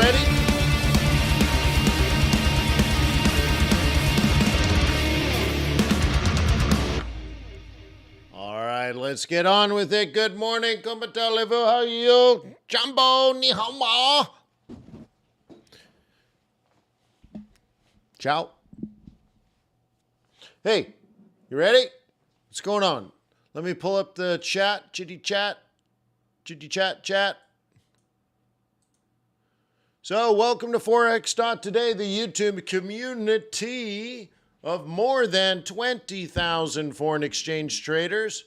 ready? All right, let's get on with it. Good morning. Comment allez-vous? How are you? Jumbo, ni hao ma. Ciao. Hey, you ready? What's going on? Let me pull up the chat, chitty chat. So, welcome to Forex.Today, the YouTube community of more than 20,000 foreign exchange traders.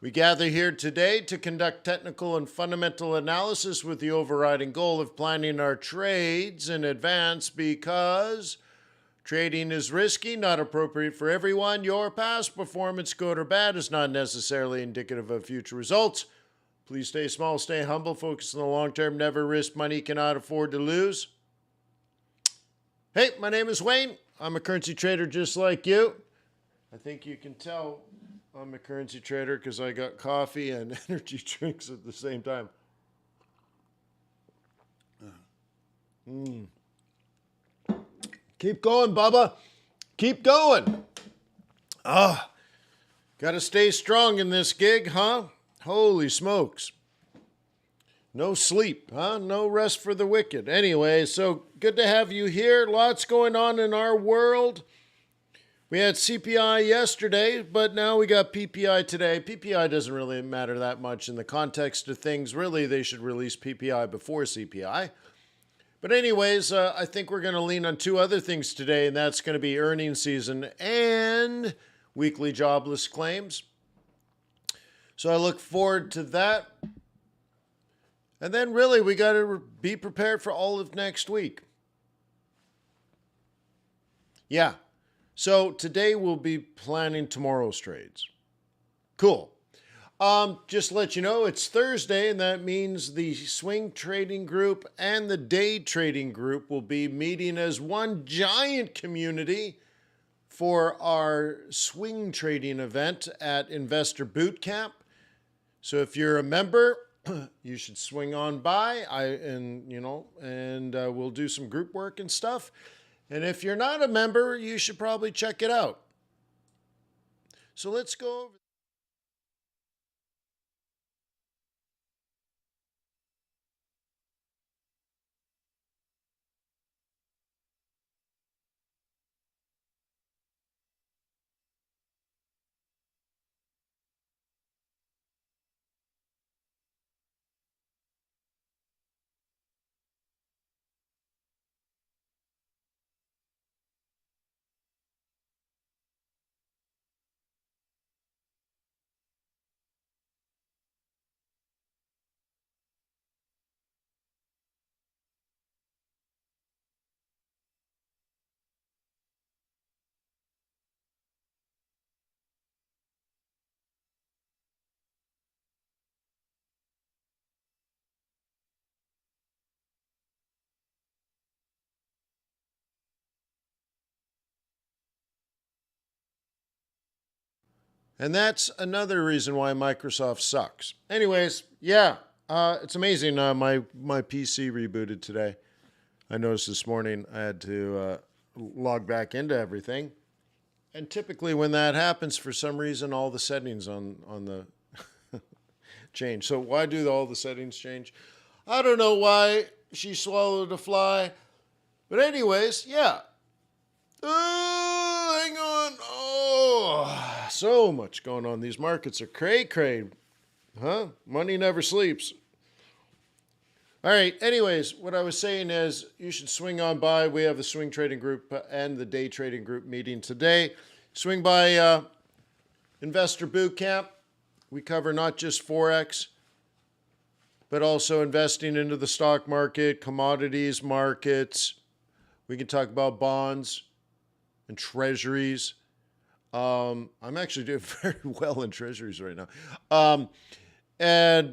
We gather here today to conduct technical and fundamental analysis with the overriding goal of planning our trades in advance because trading is risky, not appropriate for everyone. Your past performance, good or bad, is not necessarily indicative of future results. Please stay small, stay humble, focus on the long term, never risk money you cannot afford to lose. Hey, my name is Wayne. I'm a currency trader just like you. I think you can tell I'm a currency trader because I got coffee and energy drinks at the same time. Keep going, Bubba. Keep going. Got to stay strong in this gig, huh? Holy smokes. No sleep, huh? No rest for the wicked. Anyway, so good to have you here. Lots going on in our world. We had CPI yesterday, but now we got PPI today. PPI doesn't really matter that much in the context of things. Really, they should release PPI before CPI. But anyways, I think we're going to lean on two other things today, and that's going to be earnings season and weekly jobless claims. So I look forward to that. And then really, we got to be prepared for all of next week. Yeah. So today we'll be planning tomorrow's trades. Cool. Just to let you know, it's Thursday, and that means the swing trading group and the day trading group will be meeting as one giant community for our swing trading event at Investor Bootcamp. So if you're a member, you should swing on by. We'll do some group work and stuff. And if you're not a member, you should probably check it out. So let's go over. And that's another reason why Microsoft sucks. Anyways, yeah, it's amazing. My PC rebooted today. I noticed this morning I had to log back into everything. And typically when that happens, for some reason, all the settings on the change. So why do all the settings change? I don't know why she swallowed a fly. But anyways, yeah. Oh, hang on. Oh, so much going on. These markets are cray-cray. Huh? Money never sleeps. All right. Anyways, what I was saying is you should swing on by. We have the swing trading group and the day trading group meeting today. Swing by Investor Bootcamp. We cover not just Forex, but also investing into the stock market, commodities markets. We can talk about bonds and treasuries. I'm actually doing very well in treasuries right now.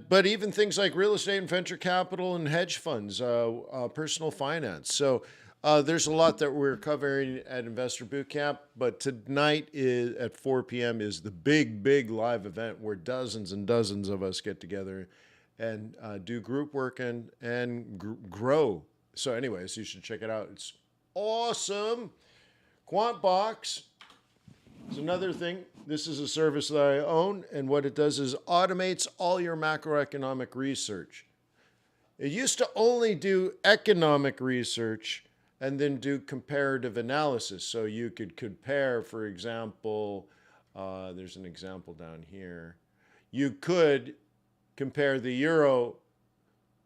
But even things like real estate and venture capital and hedge funds, personal finance. So there's a lot that we're covering at Investor Bootcamp. But tonight at 4 p.m. is the big live event where dozens and dozens of us get together and do group work and grow So anyways, you should check it out. It's awesome. Quant Box is another thing. This is a service that I own, and what it does is automates all your macroeconomic research. It used to only do economic research and then do comparative analysis. So you could compare, for example, there's an example down here. You could compare the euro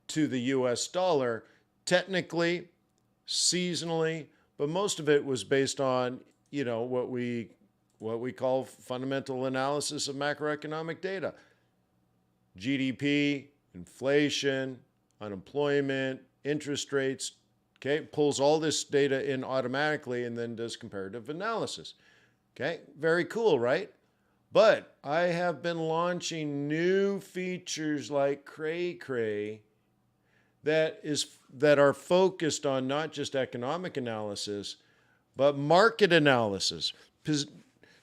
to the US dollar, technically, seasonally, but most of it was based on, what we call fundamental analysis of macroeconomic data. GDP, inflation, unemployment, interest rates, okay, pulls all this data in automatically and then does comparative analysis. Okay, very cool, right? But I have been launching new features like cray that are focused on not just economic analysis, but market analysis.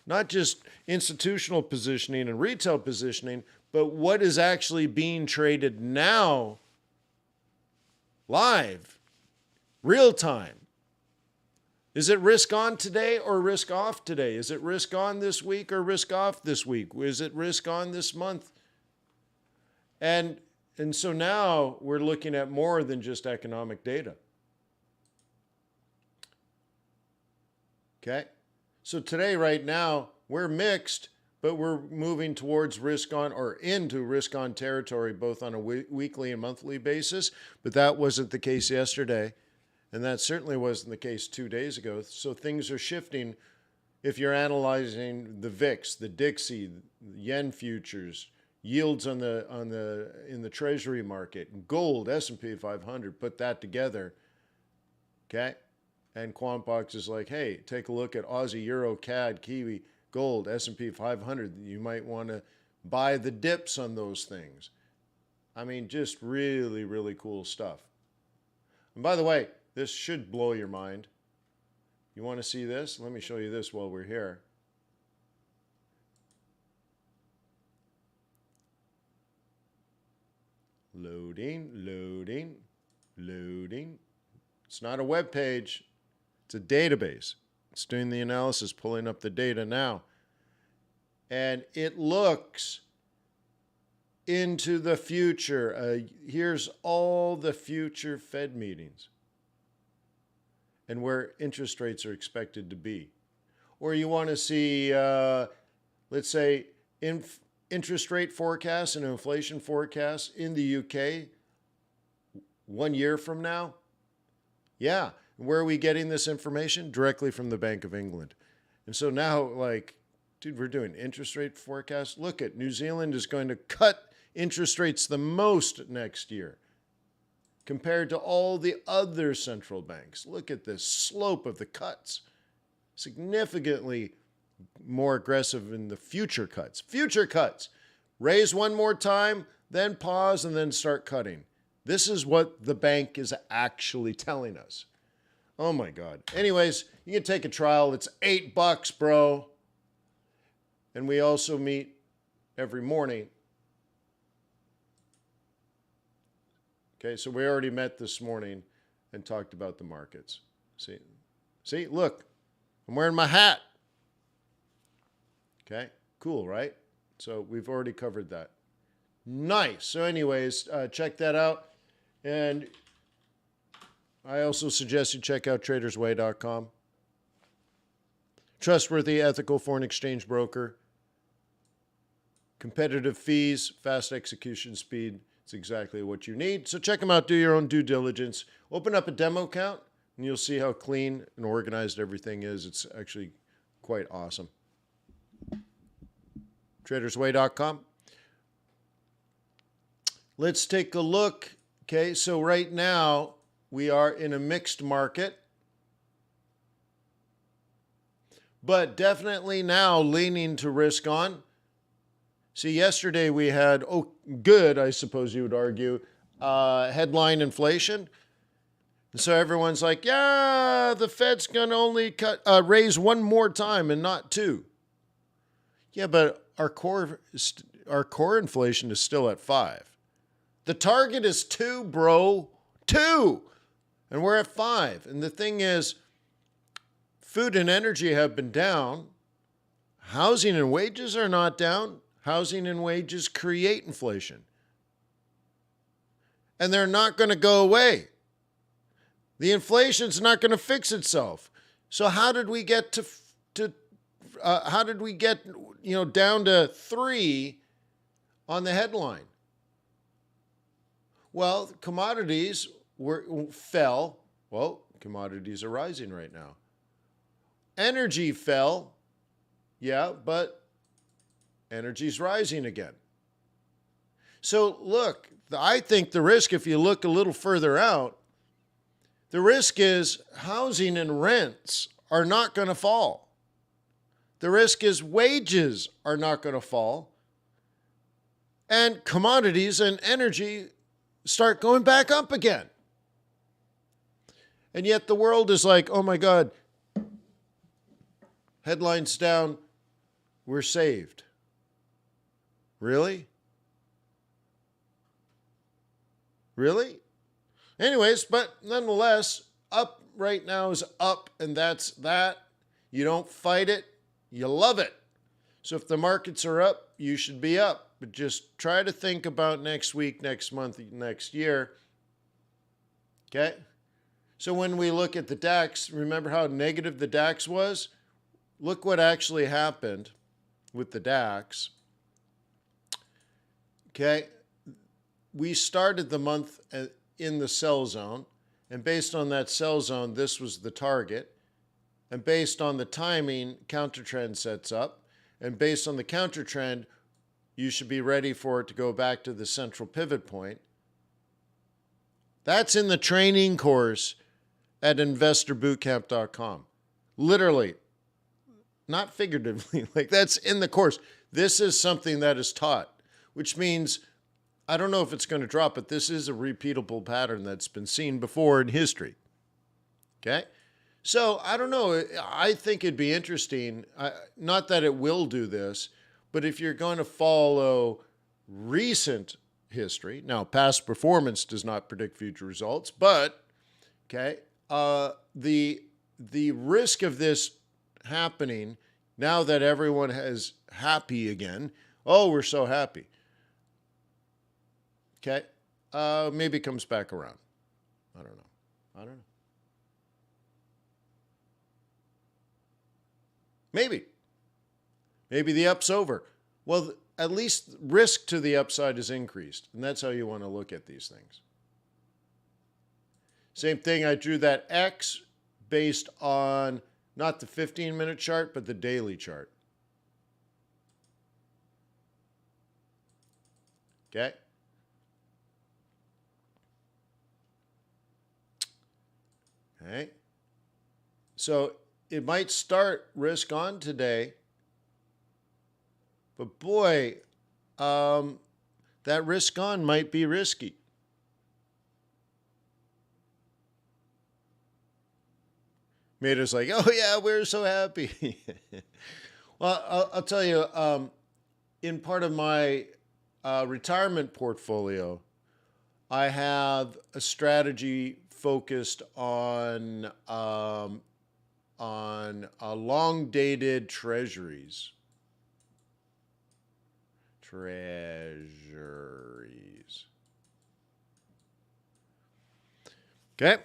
Not just institutional positioning and retail positioning, but what is actually being traded now, live, real time. Is it risk on today or risk off today? Is it risk on this week or risk off this week? Is it risk on this month? And so now we're looking at more than just economic data. Okay? So today, right now, we're mixed, but we're moving towards risk on or into risk on territory, both on a weekly and monthly basis. But that wasn't the case yesterday. And that certainly wasn't the case 2 days ago. So things are shifting. If you're analyzing the VIX, the Dixie, the yen futures, yields in the treasury market, gold, S&P 500, put that together, okay? And QuantBox is like, hey, take a look at Aussie, Euro, CAD, Kiwi, gold, S&P 500. You might want to buy the dips on those things. I mean, just really, really cool stuff. And by the way, this should blow your mind. You want to see this? Let me show you this while we're here. Loading, loading, loading. It's not a web page. It's a database. It's doing the analysis, pulling up the data now. And it looks into the future. Here's all the future Fed meetings and where interest rates are expected to be. Or you want to see, let's say, interest rate forecasts and inflation forecasts in the UK 1 year from now? Yeah. Where are we getting this information? Directly from the Bank of England. And so now, like, dude, we're doing interest rate forecasts. Look at New Zealand is going to cut interest rates the most next year compared to all the other central banks. Look at this slope of the cuts. Significantly more aggressive in the future cuts. Future cuts. Raise one more time, then pause, and then start cutting. This is what the bank is actually telling us. Oh my God. Anyways, you can take a trial. It's $8, bro. And we also meet every morning. Okay, so we already met this morning and talked about the markets. See, look, I'm wearing my hat. Okay, cool, right? So we've already covered that. Nice. So anyways, check that out. And I also suggest you check out tradersway.com. Trustworthy, ethical foreign exchange broker. Competitive fees, fast execution speed. It's exactly what you need. So check them out. Do your own due diligence. Open up a demo account, and you'll see how clean and organized everything is. It's actually quite awesome. Tradersway.com. Let's take a look. Okay, so right now we are in a mixed market, but definitely now leaning to risk on. See, yesterday we had, good, I suppose you would argue, headline inflation. And so everyone's like, yeah, the Fed's going to only raise one more time and not two. Yeah, but our core inflation is still at 5. The target is 2, bro. 2. And we're at 5. And the thing is, food and energy have been down. Housing and wages are not down. Housing and wages create inflation. And they're not going to go away. The inflation's not going to fix itself. So how did we get down to 3 on the headline? Well, commodities fell. Well, commodities are rising right now. Energy fell. Yeah, but energy's rising again. So look, I think the risk, if you look a little further out, the risk is housing and rents are not going to fall. The risk is wages are not going to fall. And commodities and energy start going back up again. And yet the world is like, oh my God, headlines down, we're saved. Really? Really? Anyways, but nonetheless, up right now is up, and that's that. You don't fight it, you love it. So if the markets are up, you should be up. But just try to think about next week, next month, next year. Okay? So when we look at the DAX, remember how negative the DAX was? Look what actually happened with the DAX. Okay? We started the month in the sell zone, and based on that sell zone, this was the target. And based on the timing, counter trend sets up. And based on the counter trend, you should be ready for it to go back to the central pivot point. That's in the training course at investorbootcamp.com. Literally, not figuratively, like that's in the course. This is something that is taught, which means I don't know if it's going to drop, but this is a repeatable pattern that's been seen before in history. Okay? So I don't know. I think it'd be interesting, not that it will do this, but if you're going to follow recent history, now past performance does not predict future results, but okay, the risk of this happening now that everyone is happy again, oh, we're so happy. Okay, maybe it comes back around. I don't know. Maybe the up's over. Well, at least risk to the upside is increased, and that's how you want to look at these things. Same thing, I drew that X based on not the 15-minute chart, but the daily chart. Okay? Okay. So it might start risk on today, but boy, that risk on might be risky. Made us like, oh yeah, we're so happy. Well, I'll tell you, in part of my retirement portfolio, I have a strategy focused on long-dated treasuries. Okay,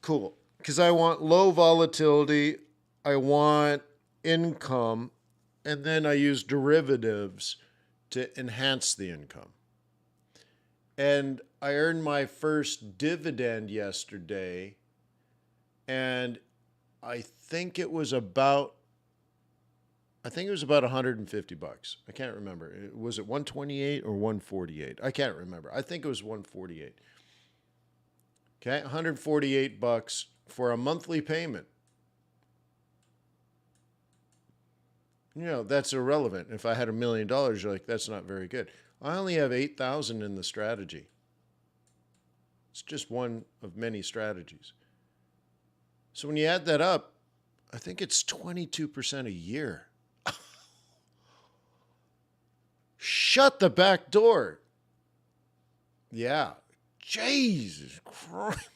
cool. Because I want low volatility, I want income, and then I use derivatives to enhance the income. And I earned my first dividend yesterday, and I think it was about $150. I can't remember. Was it 128 or 148? I can't remember. I think it was 148. Okay, $148 for a monthly payment. You know, that's irrelevant. If I had $1 million, you're like, that's not very good. I only have 8,000 in the strategy. It's just one of many strategies. So when you add that up, I think it's 22% a year. Shut the back door. Yeah. Jesus Christ.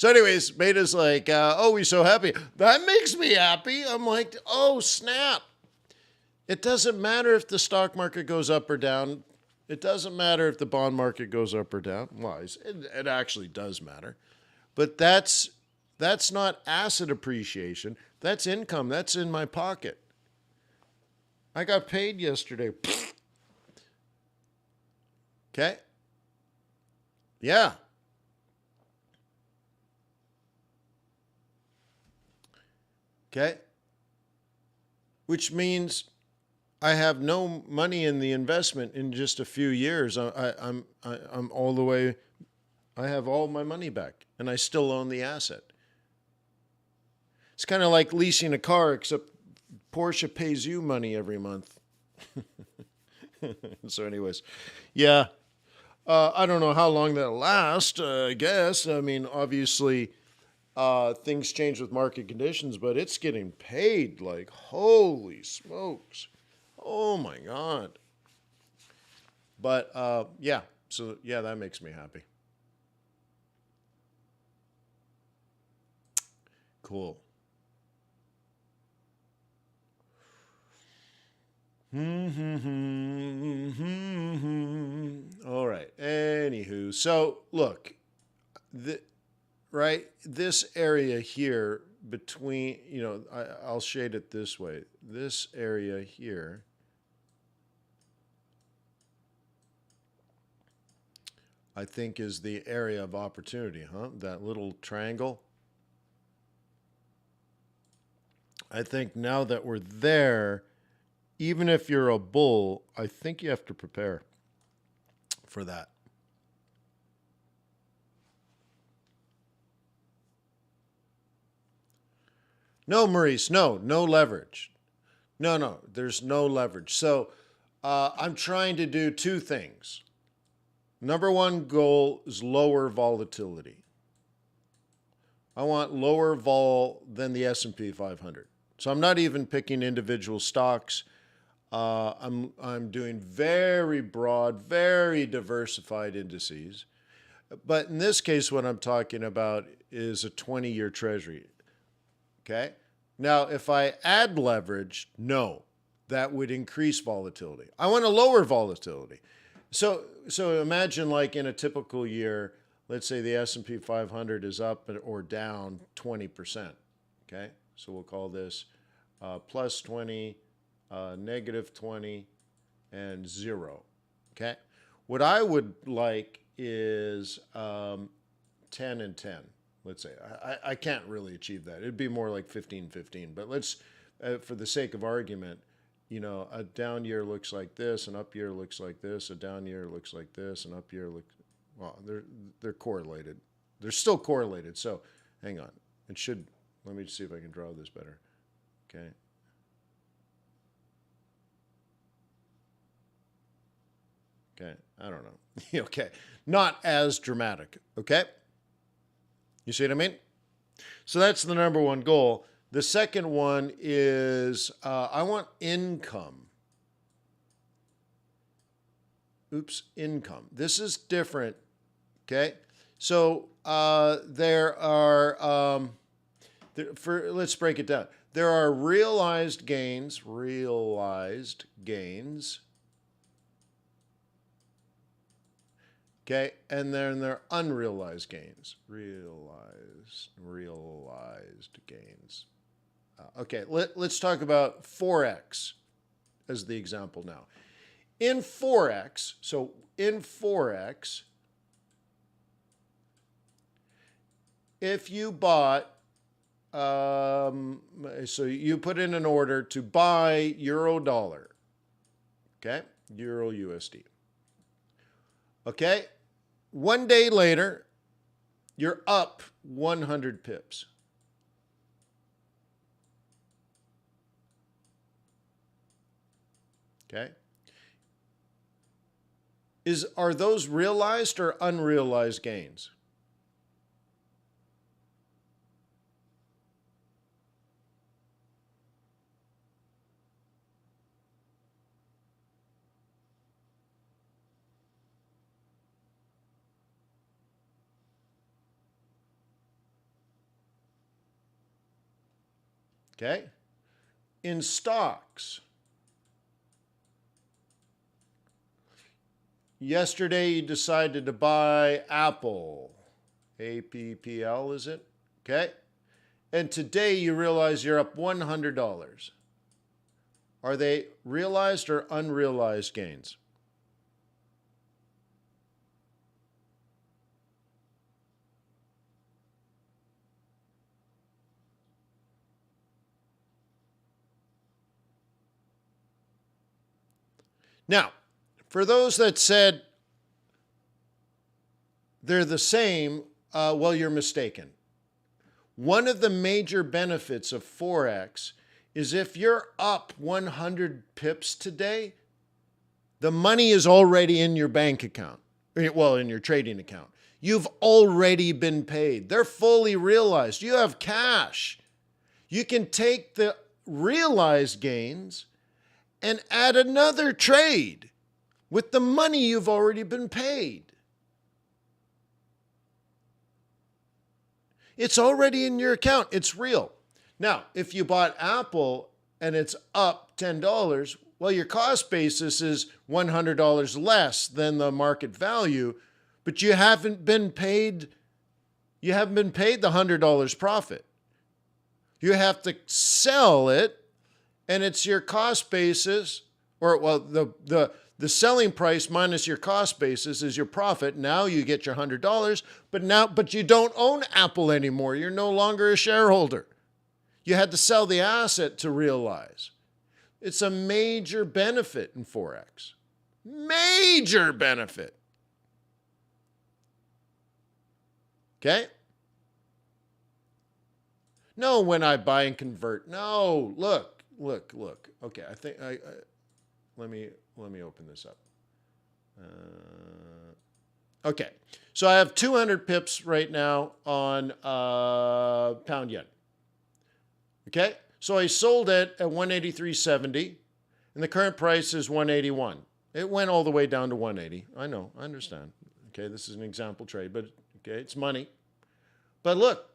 So anyways, Beta's like, oh, we're so happy. That makes me happy. I'm like, oh, snap. It doesn't matter if the stock market goes up or down. It doesn't matter if the bond market goes up or down. Well, it actually does matter. But that's not asset appreciation. That's income. That's in my pocket. I got paid yesterday. Okay? Yeah. Okay? Which means I have no money in the investment in just a few years. I'm all the way. I have all my money back, and I still own the asset. It's kind of like leasing a car, except Porsche pays you money every month. So, anyways, yeah. I don't know how long that'll last. I guess. I mean, obviously, things change with market conditions, but it's getting paid like holy smokes. Oh my God. But yeah, so yeah, that makes me happy. Cool. All right. Anywho, so look, this area here between, I'll shade it this way. This area here, I think, is the area of opportunity, huh? That little triangle. I think now that we're there, even if you're a bull, I think you have to prepare for that. No, Maurice, no leverage. No, there's no leverage. So I'm trying to do two things. Number one goal is lower volatility. I want lower vol than the S&P 500. So I'm not even picking individual stocks. I'm doing very broad, very diversified indices. But in this case, what I'm talking about is a 20-year treasury. Okay? Now, if I add leverage, no, that would increase volatility. I want a lower volatility. So imagine, like, in a typical year, let's say the S&P 500 is up or down 20%. Okay? So we'll call this plus 20, negative 20, and 0. Okay? What I would like is 10 and 10. Let's say I can't really achieve that. It'd be more like 15-15. But let's, for the sake of argument, a down year looks like this, an up year looks like this, a down year looks like this, an up year looks, well, they're correlated. They're still correlated. So hang on. It should, let me see if I can draw this better. Okay. Okay. I don't know. Okay. Not as dramatic. Okay. You see what I mean? So that's the number one goal. The second one is I want income. Income. This is different. Okay. So there are, let's break it down. There are realized gains. Okay, and then there are unrealized gains. Realized gains. Okay, let's talk about Forex as the example now. In Forex, if you bought, so you put in an order to buy euro dollar, okay, euro USD. Okay, one day later, you're up 100 pips. Okay. Are those realized or unrealized gains? Okay? In stocks, yesterday you decided to buy Apple. APPL, is it? Okay? And today you realize you're up $100. Are they realized or unrealized gains? Now, for those that said they're the same, well, you're mistaken. One of the major benefits of Forex is if you're up 100 pips today, the money is already in your bank account. Well, in your trading account. You've already been paid. They're fully realized. You have cash. You can take the realized gains and add another trade with the money you've already been paid. It's already in your account. It's real. Now, if you bought Apple and it's up $10, well, your cost basis is $100 less than the market value, but you haven't been paid the $100 profit. You have to sell it, and it's your cost basis, or well, the selling price minus your cost basis is your profit. Now you get your $100, but you don't own Apple anymore. You're no longer a shareholder. You had to sell the asset to realize. It's a major benefit in Forex. Major benefit. Okay? No, when I buy and convert. No, look. Okay, I think let me open this up. Okay, so I have 200 pips right now on pound yen. Okay, so I sold it at 183.70, and the current price is 181. It went all the way down to 180. I know, I understand. Okay, this is an example trade, but okay, it's money. But look,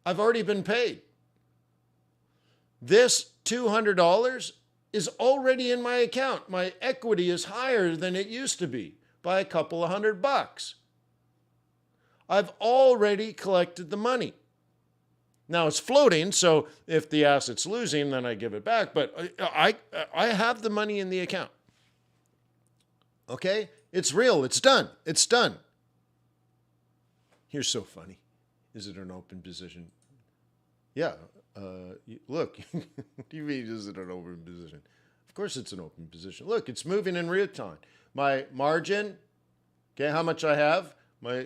I've already been paid. This $200 is already in my account. My equity is higher than it used to be by a couple of $100. I've already collected the money. Now it's floating, so if the asset's losing, then I give it back. But I have the money in the account. Okay? It's real. It's done. It's done. You're so funny. Is it an open position? Yeah. Look, TV is it an open position? Of course it's an open position. Look, it's moving in real time. My margin, okay, how much I have, my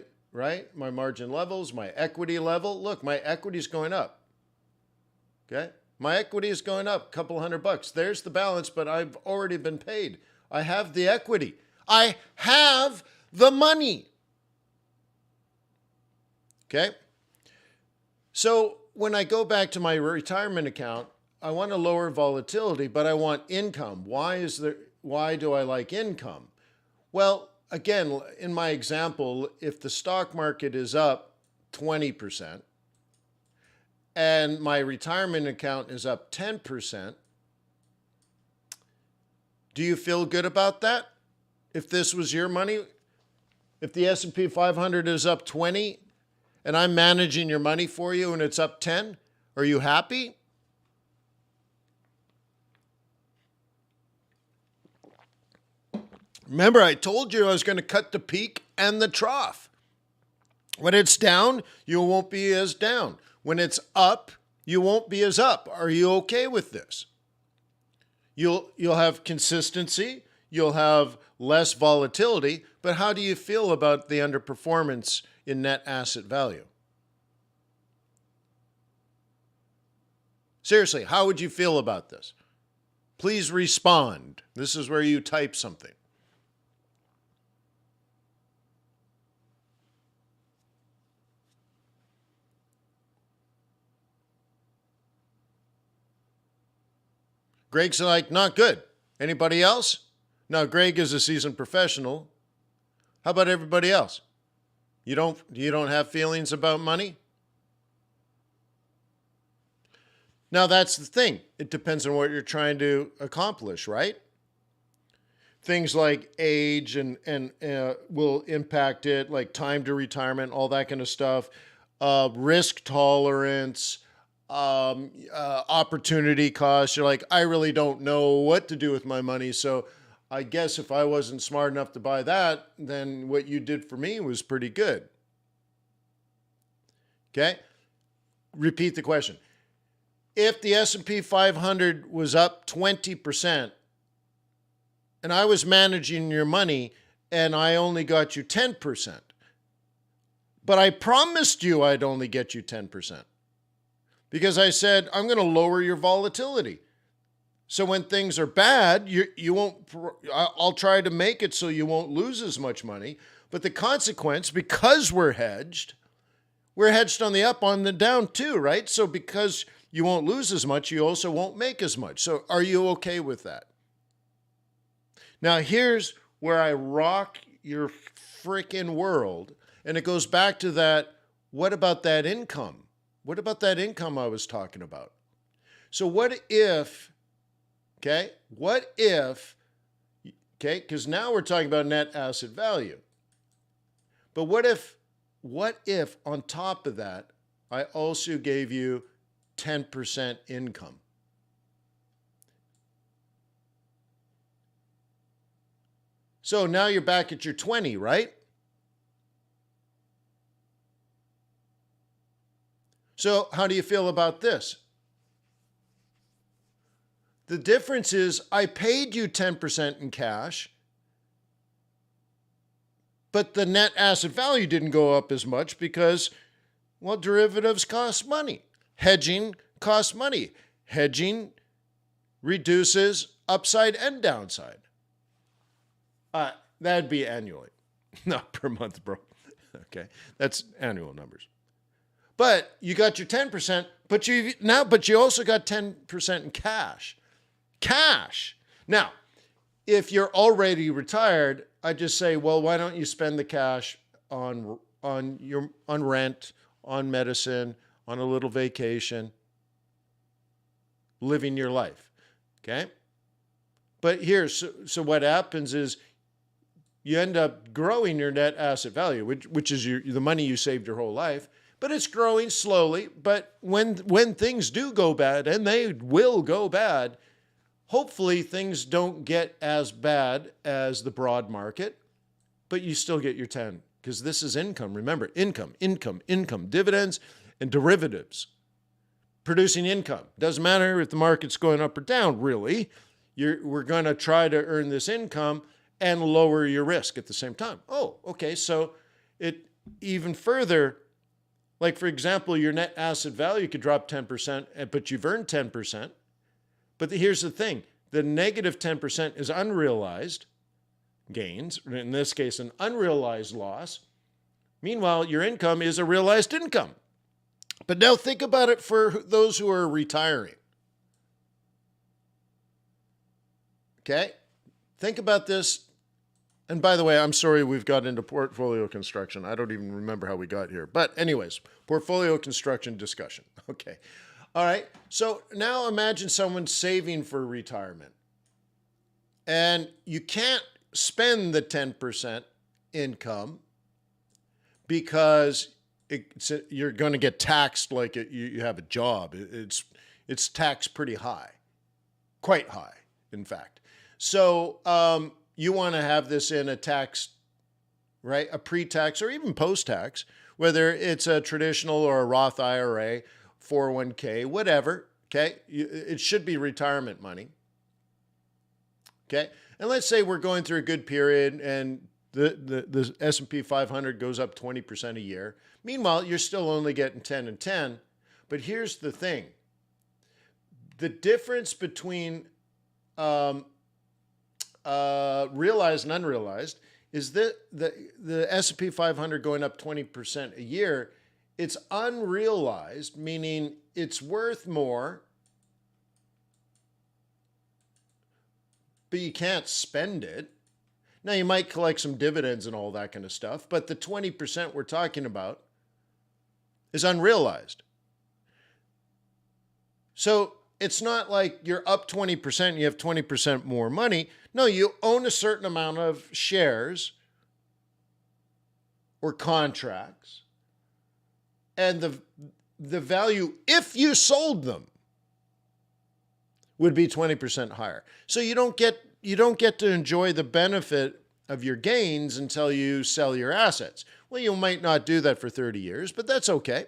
margin levels, my equity level. Look, my equity is going up. Okay, my equity is going up a couple $100. There's the balance, but I've already been paid. I have the equity. I have the money. Okay, so when I go back to my retirement account, I want a lower volatility, but I want income. Why do I like income? Well, again, in my example, if the stock market is up 20% and my retirement account is up 10%, do you feel good about that? If this was your money, if the S&P 500 is up 20 and I'm managing your money for you and it's up 10, are you happy? Remember, I told you I was going to cut the peak and the trough. When it's down, you won't be as down. When it's up, you won't be as up. Are you okay with this? You'll have consistency, you'll have less volatility, but how do you feel about the underperformance in net asset value? Seriously, how would you feel about this? Please respond. This is where you type something. Greg's like, not good. Anybody else? Now, Greg is a seasoned professional. How about everybody else? You don't have feelings about money? Now, that's the thing. It depends on what you're trying to accomplish, right? Things like age and will impact it, like time to retirement, all that kind of stuff, risk tolerance, opportunity cost. You're like, I really don't know what to do with my money, so I guess if I wasn't smart enough to buy that, then what you did for me was pretty good. Okay? Repeat the question. If the S&P 500 was up 20%, and I was managing your money and I only got you 10%, but I promised you I'd only get you 10% because I said, I'm going to lower your volatility. So when things are bad, you won't, I'll try to make it so you won't lose as much money. But the consequence, because we're hedged on the up, on the down too, right? So because you won't lose as much, you also won't make as much. So are you okay with that? Now, here's where I rock your freaking world. And it goes back to that, what about that income? What about that income I was talking about? So what if, okay, because now we're talking about net asset value. But what if on top of that, I also gave you 10% income? So now you're back at your 20, right? So how do you feel about this? The difference is I paid you 10% in cash, but the net asset value didn't go up as much because, well, derivatives cost money. Hedging costs money. Hedging reduces upside and downside. That'd be annually, not per month, bro. Okay, that's annual numbers. But you got your 10%, but you also got 10% in cash. Cash. Now, if you're already retired, I just say, well, why don't you spend the cash on rent, on medicine, on a little vacation, living your life. Okay? But so what happens is you end up growing your net asset value, which is the money you saved your whole life, but it's growing slowly. But when things do go bad, and they will go bad, hopefully things don't get as bad as the broad market, but you still get your 10 because this is income. Remember, income, dividends and derivatives. Producing income. Doesn't matter if the market's going up or down, really. We're going to try to earn this income and lower your risk at the same time. Oh, okay. So it even further, like for example, your net asset value could drop 10%, but you've earned 10%. But here's the thing. The negative 10% is unrealized gains, in this case, an unrealized loss. Meanwhile, your income is a realized income. But now think about it for those who are retiring. Okay? Think about this. And by the way, I'm sorry we've got into portfolio construction. I don't even remember how we got here. But anyways, portfolio construction discussion. Okay. All right. So now imagine someone saving for retirement. And you can't spend the 10% income because you're going to get taxed like you have a job. It's taxed pretty high, quite high, in fact. So you want to have this in a tax, right? A pre-tax or even post-tax, whether it's a traditional or a Roth IRA, 401k, whatever. Okay, it should be retirement money. Okay, and let's say we're going through a good period and the S&P 500 goes up 20% a year. Meanwhile, you're still only getting 10 and 10. But here's the thing. The difference between realized and unrealized is that the S&P 500 going up 20% a year, it's unrealized, meaning it's worth more, but you can't spend it. Now, you might collect some dividends and all that kind of stuff, but the 20% we're talking about is unrealized. So it's not like you're up 20% and you have 20% more money. No, you own a certain amount of shares or contracts, and the value, if you sold them, would be 20% higher. So you don't get to enjoy the benefit of your gains until you sell your assets. Well, you might not do that for 30 years, but that's okay.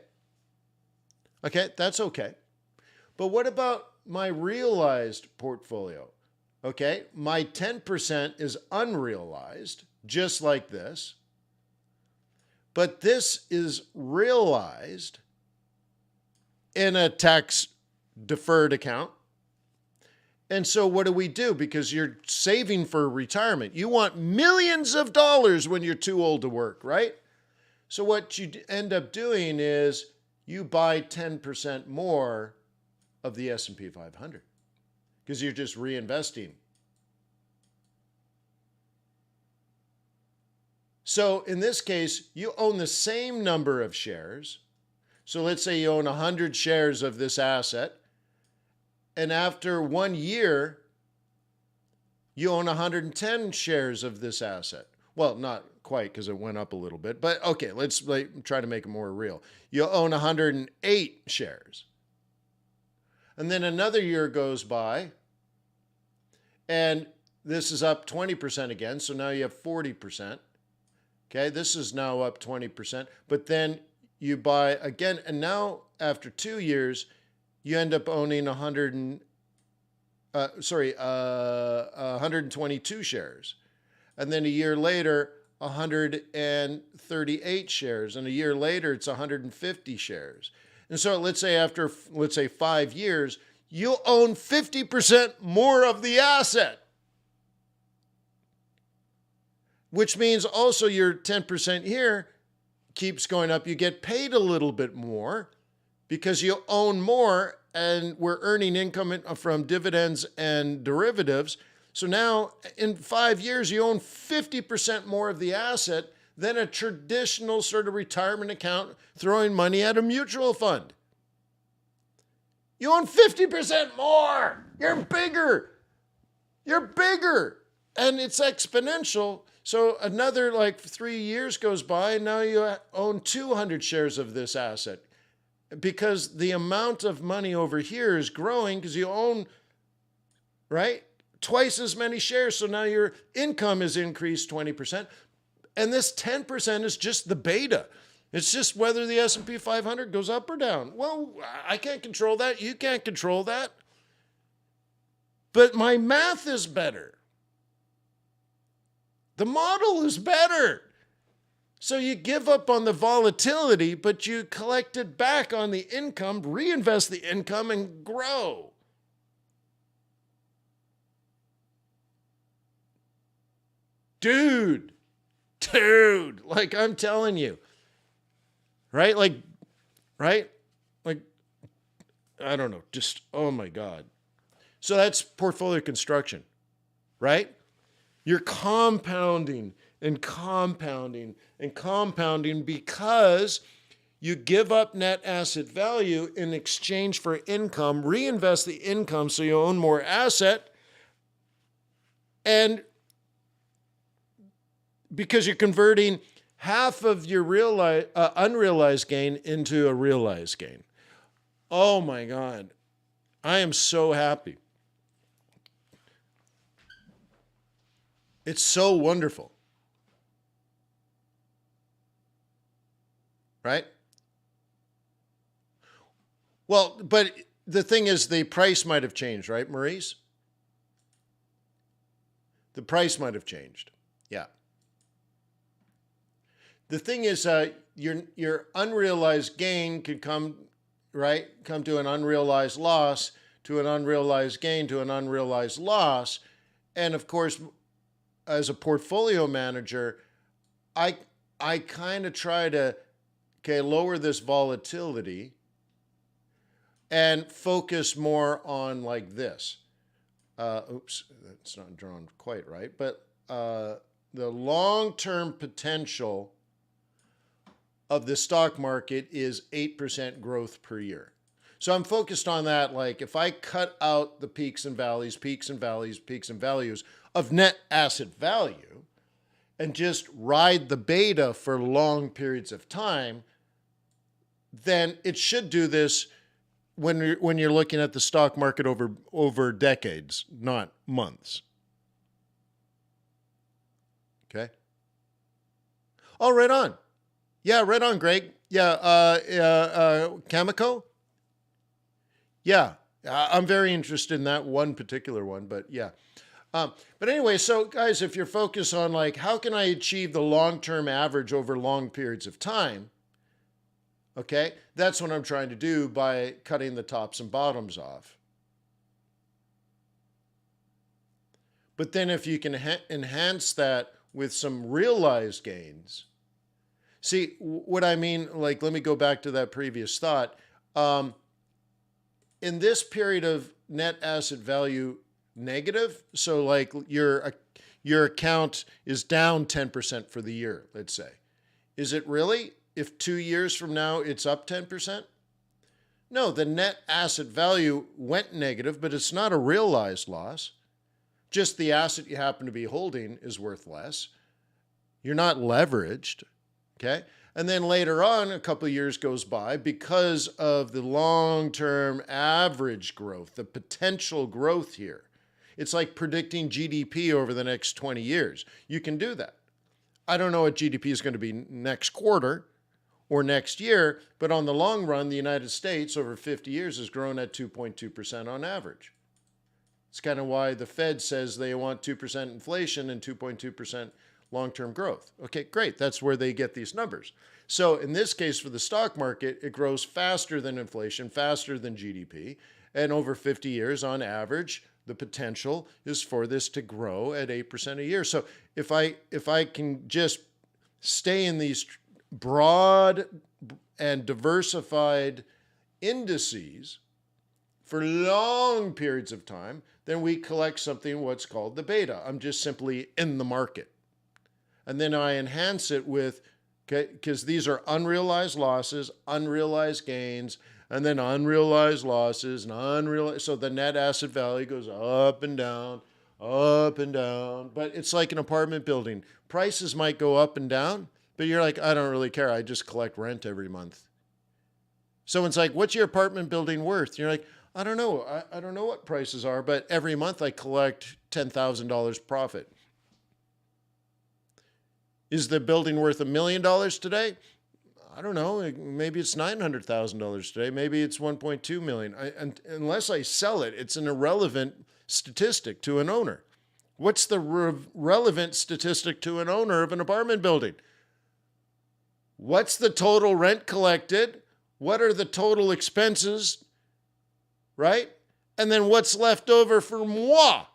Okay, that's okay. But what about my realized portfolio? Okay, my 10% is unrealized, just like this. But this is realized in a tax deferred account. And so what do we do? Because you're saving for retirement. You want millions of dollars when you're too old to work, right? So what you end up doing is you buy 10% more of the S&P 500 because you're just reinvesting. So in this case, you own the same number of shares. So let's say you own 100 shares of this asset. And after 1 year, you own 110 shares of this asset. Well, not quite because it went up a little bit. But okay, let's try to make it more real. You own 108 shares. And then another year goes by, and this is up 20% again. So now you have 40%. Okay, this is now up 20%. But then you buy again, and now after 2 years, you end up owning 122 shares. And then a year later, 138 shares. And a year later, it's 150 shares. And so let's say after, 5 years, you'll own 50% more of the asset. Which means also your 10% here keeps going up. You get paid a little bit more because you own more, and we're earning income from dividends and derivatives. So now in 5 years, you own 50% more of the asset than a traditional sort of retirement account throwing money at a mutual fund. You own 50% more. You're bigger. You're bigger. And it's exponential. So another 3 years goes by, and now you own 200 shares of this asset because the amount of money over here is growing because you own, right, twice as many shares. So now your income is increased 20%. And this 10% is just the beta. It's just whether the S&P 500 goes up or down. Well, I can't control that. You can't control that. But my math is better. The model is better. So you give up on the volatility, but you collect it back on the income, reinvest the income, and grow. Dude, I'm telling you, right? Right? I don't know, just, oh my God. So that's portfolio construction, right? You're compounding and compounding and compounding because you give up net asset value in exchange for income, reinvest the income so you own more asset, and because you're converting half of your unrealized gain into a realized gain. Oh my God. I am so happy. It's so wonderful. Right? Well, but the thing is, the price might have changed, right, Maurice? The price might have changed. Yeah. The thing is, your unrealized gain could come to an unrealized loss, to an unrealized gain, to an unrealized loss. And of course, as a portfolio manager, I kind of try to lower this volatility and focus more on this. Oops, that's not drawn quite right. But the long-term potential of the stock market is 8% growth per year. So I'm focused on that. Like if I cut out the peaks and valleys, of net asset value and just ride the beta for long periods of time, then it should do this when you're looking at the stock market over decades, not months. Okay. Oh, right on. Yeah, right on, Greg. Yeah, Cameco. Yeah, I'm very interested in that one particular one, but yeah. But anyway, so guys, if you're focused on like, how can I achieve the long-term average over long periods of time? Okay, that's what I'm trying to do by cutting the tops and bottoms off. But then if you can enhance that with some realized gains, see what I mean? Like, let me go back to that previous thought. In this period of net asset value negative, so like your account is down 10% for the year, let's say. Is it really? If 2 years from now it's up 10%? No, the net asset value went negative, but it's not a realized loss. Just the asset you happen to be holding is worth less. You're not leveraged, okay? And then later on, a couple of years goes by because of the long-term average growth, the potential growth here. It's like predicting GDP over the next 20 years. You can do that. I don't know what GDP is going to be next quarter or next year, but on the long run, the United States over 50 years has grown at 2.2% on average. It's kind of why the Fed says they want 2% inflation and 2.2% long-term growth. Okay, great. That's where they get these numbers. So in this case, for the stock market, it grows faster than inflation, faster than GDP. And over 50 years, on average, the potential is for this to grow at 8% a year. So if I can just stay in these broad and diversified indices for long periods of time, then we collect something what's called the beta. I'm just simply in the market. And then I enhance it with, because these are unrealized losses, unrealized gains, and then unrealized losses and unrealized. So the net asset value goes up and down, up and down. But it's like an apartment building. Prices might go up and down, but you're like, I don't really care. I just collect rent every month. Someone's like, what's your apartment building worth? You're like, I don't know. I don't know what prices are, but every month I collect $10,000 profit. Is the building worth $1 million today? I don't know. Maybe it's $900,000 today. Maybe it's 1.2 million. Unless I sell it, it's an irrelevant statistic to an owner. What's the relevant statistic to an owner of an apartment building? What's the total rent collected? What are the total expenses? Right? And then what's left over for moi?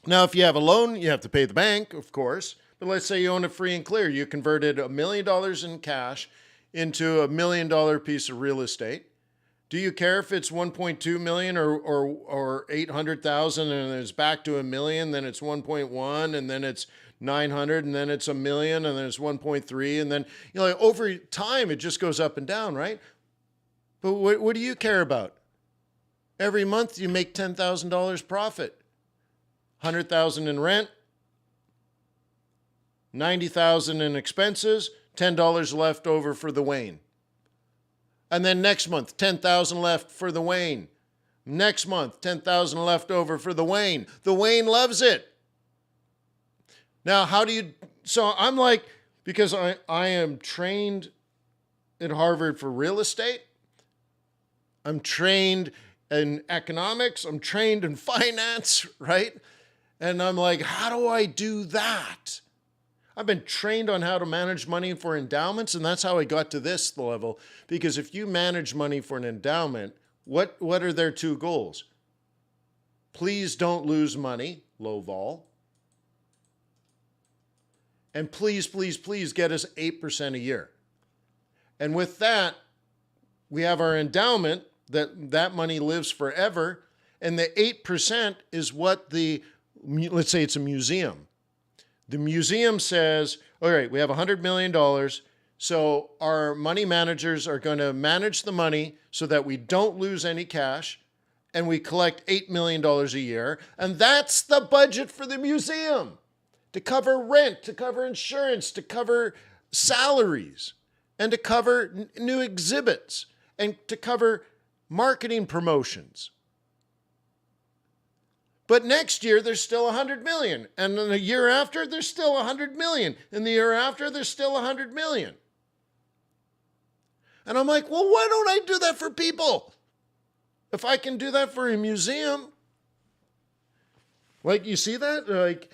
Now, if you have a loan, you have to pay the bank, of course. But let's say you own it free and clear. You converted $1 million in cash into $1 million piece of real estate. Do you care if it's 1.2 million or 800,000 and it's back to $1 million, then it's 1.1 and then it's 900 and then it's $1 million and then it's 1.3 and then over time it just goes up and down, right? But what do you care about? Every month you make $10,000 profit, 100,000 in rent, 90,000 in expenses, $10 left over for the wane. And then next month, 10,000 left for the wane. Next month, 10,000 left over for the wane. The wane loves it. Now, so I'm like, because I am trained at Harvard for real estate. I'm trained in economics. I'm trained in finance, right? And I'm like, how do I do that? I've been trained on how to manage money for endowments, and that's how I got to this level. Because if you manage money for an endowment, what are their two goals? Please don't lose money, low vol. And please, please, please get us 8% a year. And with that, we have our endowment, that money lives forever. And the 8% is what let's say it's a museum. The museum says, all right, we have $100 million. So our money managers are going to manage the money so that we don't lose any cash, and we collect $8 million a year. And that's the budget for the museum, to cover rent, to cover insurance, to cover salaries, and to cover new exhibits, and to cover marketing promotions. But next year, there's still 100 million. And then the year after, there's still 100 million. And the year after, there's still 100 million. And I'm like, well, why don't I do that for people? If I can do that for a museum. Like, you see that? Like,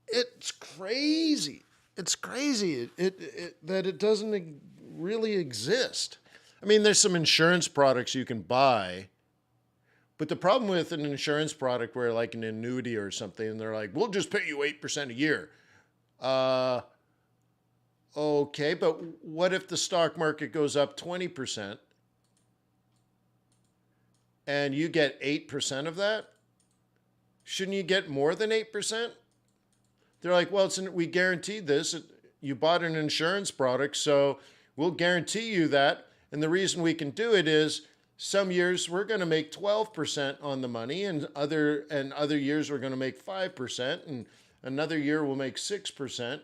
it's crazy. It's crazy that it doesn't really exist. I mean, there's some insurance products you can buy. But the problem with an insurance product where like an annuity or something, and they're like, we'll just pay you 8% a year. Okay, but what if the stock market goes up 20% and you get 8% of that? Shouldn't you get more than 8%? They're like, well, we guaranteed this. You bought an insurance product, so we'll guarantee you that. And the reason we can do it is some years we're going to make 12% on the money, and other years we're going to make 5%, and another year we'll make 6%.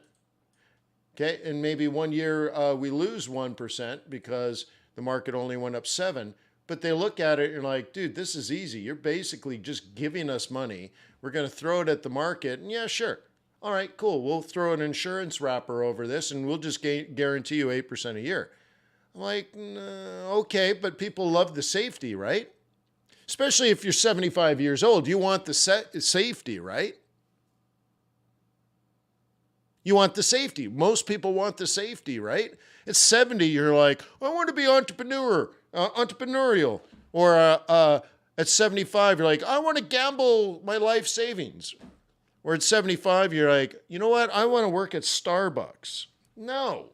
Okay, and maybe one year we lose 1% because the market only went up 7%. But they look at it and like, dude, this is easy. You're basically just giving us money. We're going to throw it at the market. And yeah, sure. All right, cool. We'll throw an insurance wrapper over this and we'll just guarantee you 8% a year. I'm like, okay, but people love the safety, right? Especially if you're 75 years old. You want the safety, right? You want the safety. Most people want the safety, right? At 70, you're like, I want to be entrepreneurial. Or at 75, you're like, I want to gamble my life savings. Or at 75, you're like, you know what? I want to work at Starbucks. No.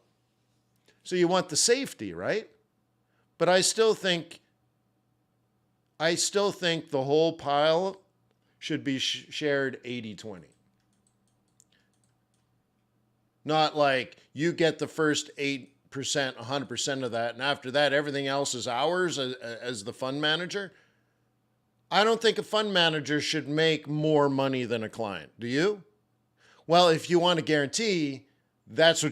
So you want the safety, right? But I still think the whole pile should be shared 80-20. Not like you get the first 8%, 100% of that, and after that, everything else is ours as the fund manager. I don't think a fund manager should make more money than a client. Do you? Well, if you want a guarantee, that's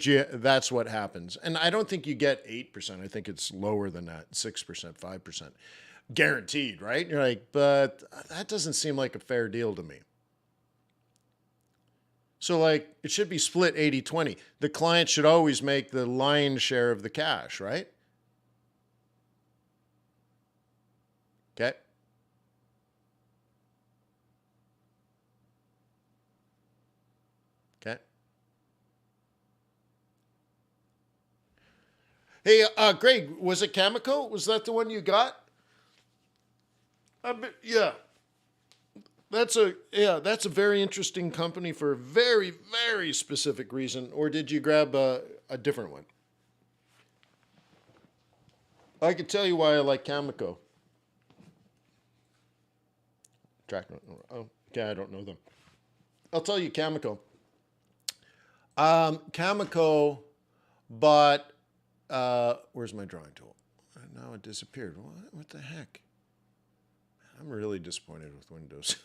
what happens. And I don't think you get 8%. I think it's lower than that, 6%, 5%. Guaranteed, right? You're like, but that doesn't seem like a fair deal to me. So like it should be split 80-20. The client should always make the lion's share of the cash, right? Okay. Okay. Hey, Greg, was it Cameco? Was that the one you got? Yeah. That's a very interesting company for a very, very specific reason. Or did you grab a different one? I can tell you why I like Cameco. Oh, okay, I don't know them. I'll tell you Cameco. Cameco bought, where's my drawing tool? Now it disappeared. What the heck? I'm really disappointed with Windows.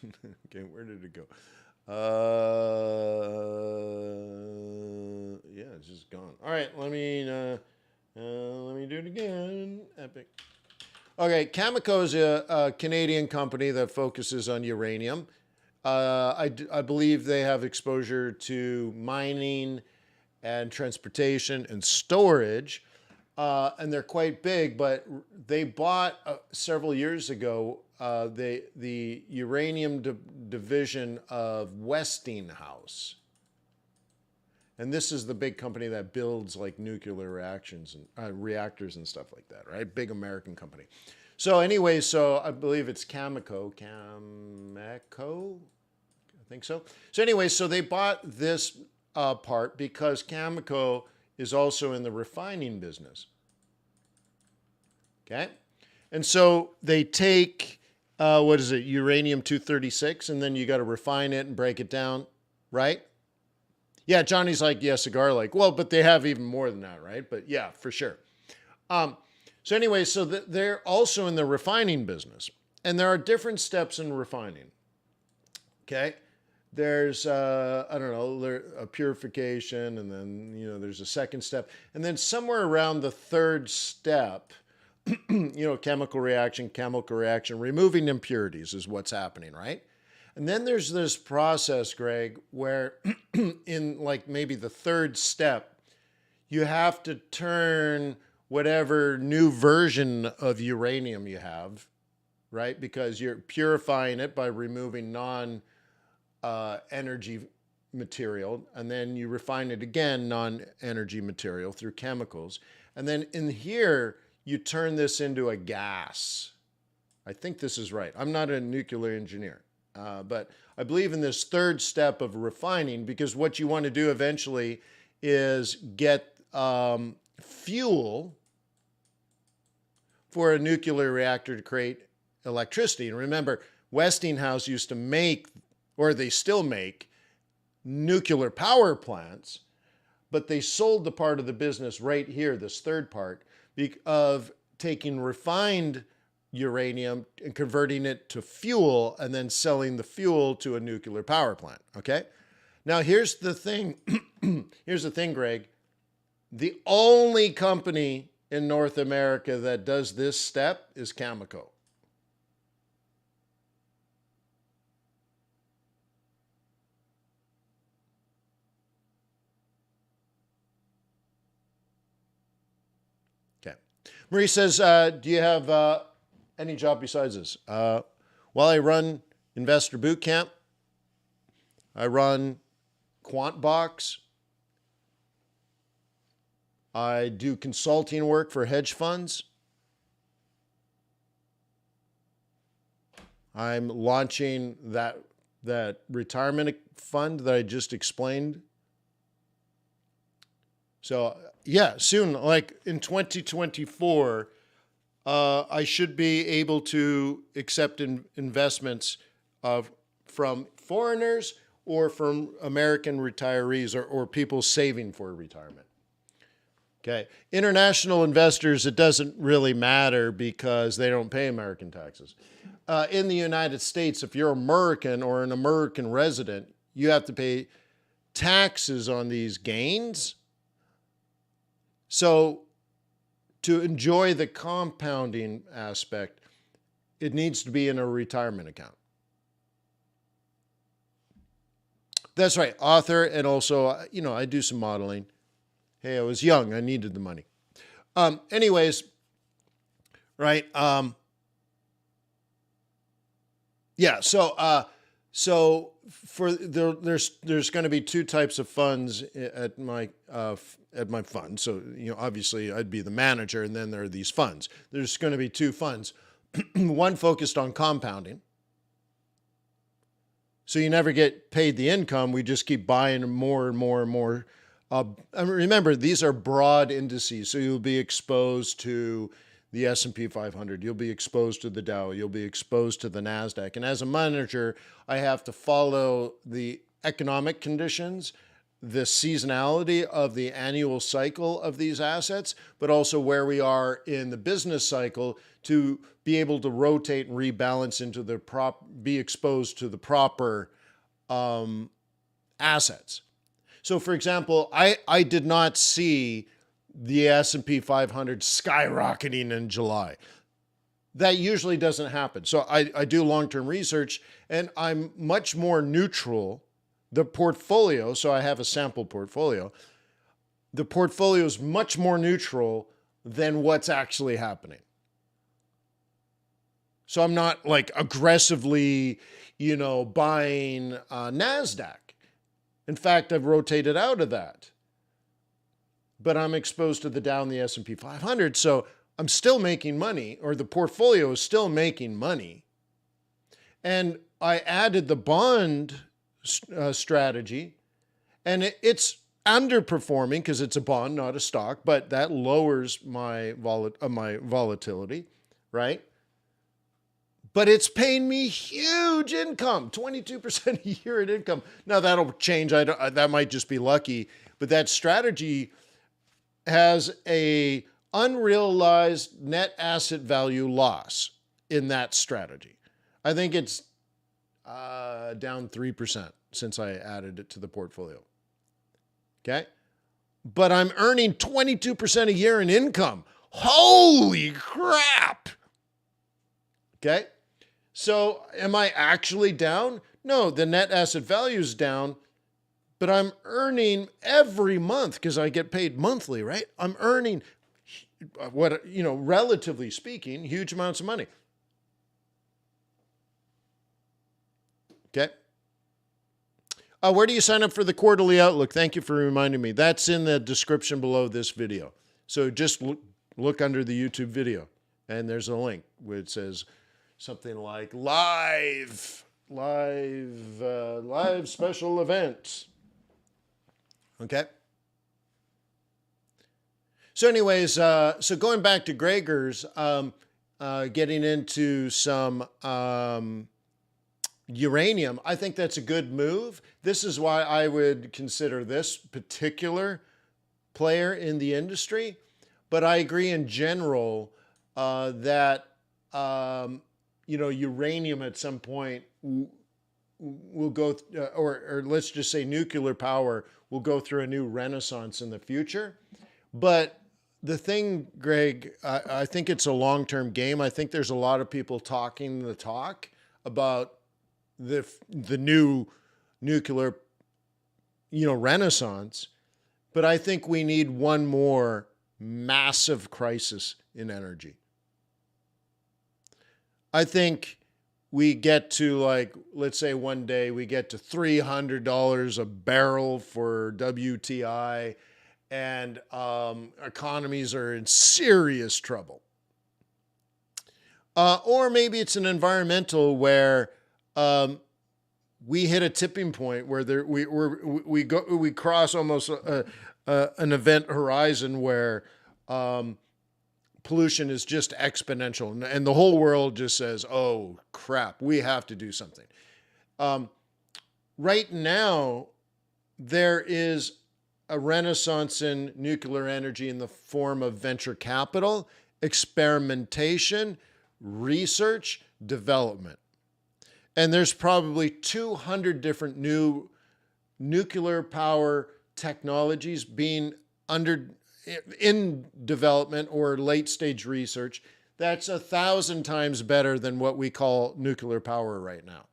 Okay, where did it go? Yeah, it's just gone. All right, let me do it again. Epic. Okay, Cameco is a Canadian company that focuses on uranium. I believe they have exposure to mining and transportation and storage. And they're quite big, but they bought several years ago the uranium division of Westinghouse. And this is the big company that builds like nuclear reactors and stuff like that, right? Big American company. So anyway, so I believe it's Cameco, I think so. So anyway, so they bought this part because Cameco is also in the refining business. Okay? And so they take, uranium-236, and then you got to refine it and break it down, right? Yeah, Johnny's like, yeah, cigar like. Well, but they have even more than that, right? But yeah, for sure. Um, so anyway, so they're also in the refining business. And there are different steps in refining. Okay. There's, I don't know, a purification, and then, there's a second step. And then somewhere around the third step, chemical reaction, removing impurities is what's happening, right? And then there's this process, Greg, where in like maybe the third step, you have to turn whatever new version of uranium you have, right? Because you're purifying it by removing non-energy material, and then you refine it again, non-energy material, through chemicals. And then in here, you turn this into a gas. I think this is right. I'm not a nuclear engineer, but I believe in this third step of refining, because what you want to do eventually is get fuel for a nuclear reactor to create electricity. And remember, Westinghouse used to make, or they still make, nuclear power plants, but they sold the part of the business right here, this third part, of taking refined uranium and converting it to fuel and then selling the fuel to a nuclear power plant, okay? Now, here's the thing. Here's the thing, Greg. The only company in North America that does this step is Cameco. Okay. Marie says, do you have any job besides this? Well, I run Investor Boot Camp. I run Quant Box. I do consulting work for hedge funds. I'm launching that retirement fund that I just explained. So yeah, soon, like in 2024, I should be able to accept investments from foreigners or from American retirees, or people saving for retirement. Okay. International investors, it doesn't really matter because they don't pay American taxes. In the United States, if you're American or an American resident, you have to pay taxes on these gains. So to enjoy the compounding aspect, it needs to be in a retirement account. That's right, author, and also, I do some modeling. Hey, I was young. I needed the money. Anyways, right. Yeah. So there's going to be two types of funds at my fund. So obviously I'd be the manager, and then there are these funds. There's going to be two funds. One focused on compounding. So you never get paid the income. We just keep buying more and more and more. Remember, these are broad indices, so you'll be exposed to the S&P 500. You'll be exposed to the Dow. You'll be exposed to the NASDAQ. And as a manager, I have to follow the economic conditions, the seasonality of the annual cycle of these assets, but also where we are in the business cycle to be able to rotate and rebalance into be exposed to the proper assets. So, for example, I did not see the S&P 500 skyrocketing in July. That usually doesn't happen. So I do long-term research, and I'm much more neutral. The portfolio, so I have a sample portfolio, the portfolio is much more neutral than what's actually happening. So I'm not like aggressively, buying NASDAQ. In fact, I've rotated out of that. But I'm exposed to the Dow and the S&P 500, so I'm still making money, or the portfolio is still making money. And I added the bond strategy, and it's underperforming because it's a bond, not a stock, but that lowers my volatility, right? but it's paying me huge income, 22% a year in income. Now that'll change. That might just be lucky, but that strategy has a unrealized net asset value loss in that strategy. I think it's down 3% since I added it to the portfolio. Okay. But I'm earning 22% a year in income. Holy crap. Okay. So am I actually down? No, the net asset value is down, but I'm earning every month because I get paid monthly, right? I'm earning what, relatively speaking, huge amounts of money. Okay. Where do you sign up for the quarterly outlook? Thank you for reminding me. That's in the description below this video. So just look under the YouTube video and there's a link where it says something like live special events. Okay. So anyways, so going back to Gregor's, getting into some uranium, I think that's a good move. This is why I would consider this particular player in the industry. But I agree in general that uranium at some point will go, or let's just say nuclear power will go through a new renaissance in the future. But the thing, Greg, I think it's a long-term game. I think there's a lot of people talking the talk about the new nuclear, renaissance. But I think we need one more massive crisis in energy. I think we get to, like, let's say one day we get to $300 a barrel for WTI, and economies are in serious trouble. Or maybe it's an environmental where we hit a tipping point where we cross almost an event horizon where pollution is just exponential, and the whole world just says, "Oh crap, we have to do something." Right now, there is a renaissance in nuclear energy in the form of venture capital, experimentation, research, development. And there's probably 200 different new nuclear power technologies being in development or late stage research. That's 1,000 times better than what we call nuclear power right now.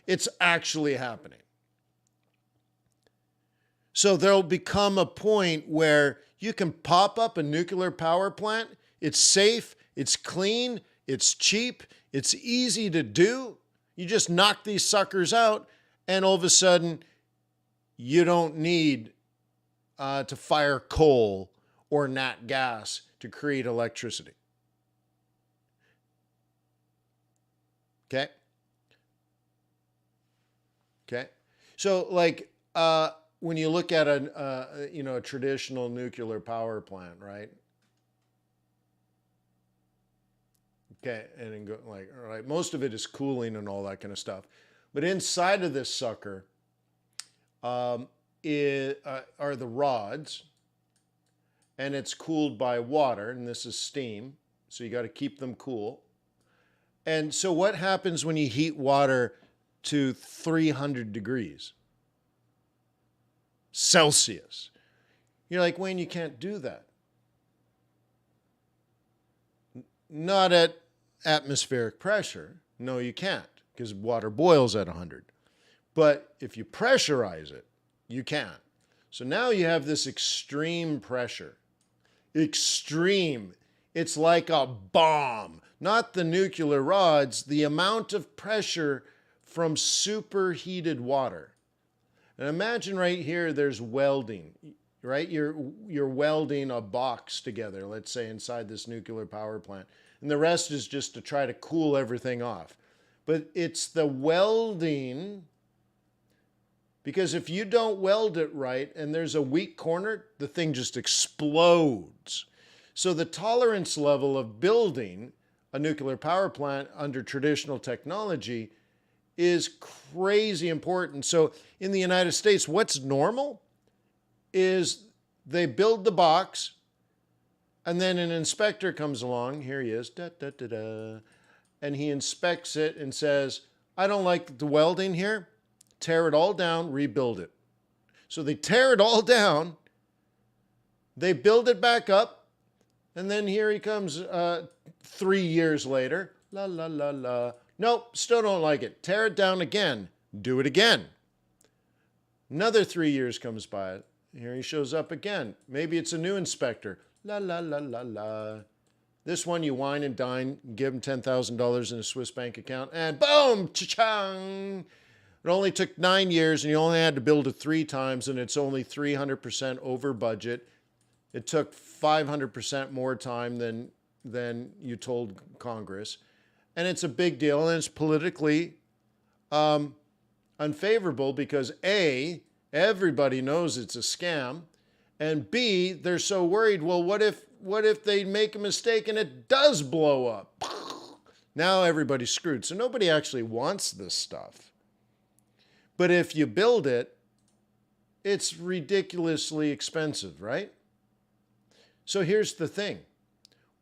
It's actually happening. So there'll become a point where you can pop up a nuclear power plant. It's safe, it's clean, it's cheap, it's easy to do. You just knock these suckers out, and all of a sudden, you don't need to fire coal or nat gas to create electricity. Okay? Okay? So, like, when you look at a traditional nuclear power plant, right? Okay, and then go like, all right, most of it is cooling and all that kind of stuff. But inside of this sucker are the rods, and it's cooled by water, and this is steam, so you got to keep them cool. And so what happens when you heat water to 300 degrees Celsius? You're like, Wayne, you can't do that. Not at atmospheric pressure. No, you can't, because water boils at 100. But if you pressurize it, you can. So now you have this extreme pressure. Extreme. It's like a bomb. Not the nuclear rods, the amount of pressure from superheated water. And imagine right here, there's welding, right? You're welding a box together, let's say inside this nuclear power plant. And the rest is just to try to cool everything off. But it's the welding, because if you don't weld it right and there's a weak corner, the thing just explodes. So the tolerance level of building a nuclear power plant under traditional technology is crazy important. So in the United States, what's normal is they build the box, and then an inspector comes along. Here he is, da, da, da, da, and he inspects it and says, I don't like the welding here. Tear it all down, rebuild it. So they tear it all down, they build it back up, and then here he comes 3 years later. La, la, la, la. Nope, still don't like it. Tear it down again. Do it again. Another 3 years comes by. Here he shows up again. Maybe it's a new inspector. La, la, la, la, la. This one you wine and dine, give him $10,000 in a Swiss bank account, and boom, cha-chang. It only took 9 years, and you only had to build it 3 times, and it's only 300% over budget. It took 500% more time than you told Congress. And it's a big deal, and it's politically unfavorable because A, everybody knows it's a scam, and B, they're so worried, well, what if they make a mistake and it does blow up? Now everybody's screwed. So nobody actually wants this stuff. But if you build it, it's ridiculously expensive, right? So here's the thing.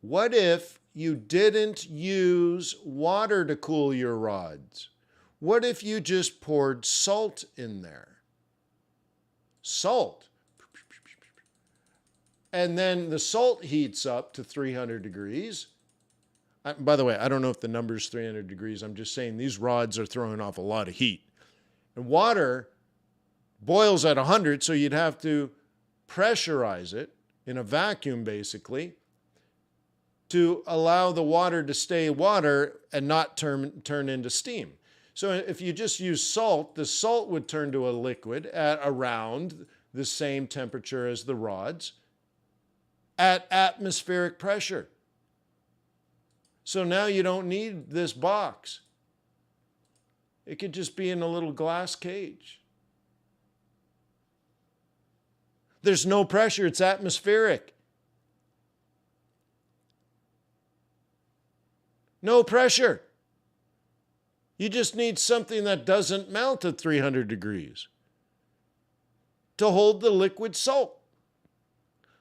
What if you didn't use water to cool your rods? What if you just poured salt in there? Salt. And then the salt heats up to 300 degrees. By the way, I don't know if the number's 300 degrees. I'm just saying these rods are throwing off a lot of heat. And water boils at 100, so you'd have to pressurize it in a vacuum, basically, to allow the water to stay water and not turn into steam. So if you just use salt, the salt would turn to a liquid at around the same temperature as the rods at atmospheric pressure. So now you don't need this box. It could just be in a little glass cage. There's no pressure, it's atmospheric. No pressure. You just need something that doesn't melt at 300 degrees to hold the liquid salt.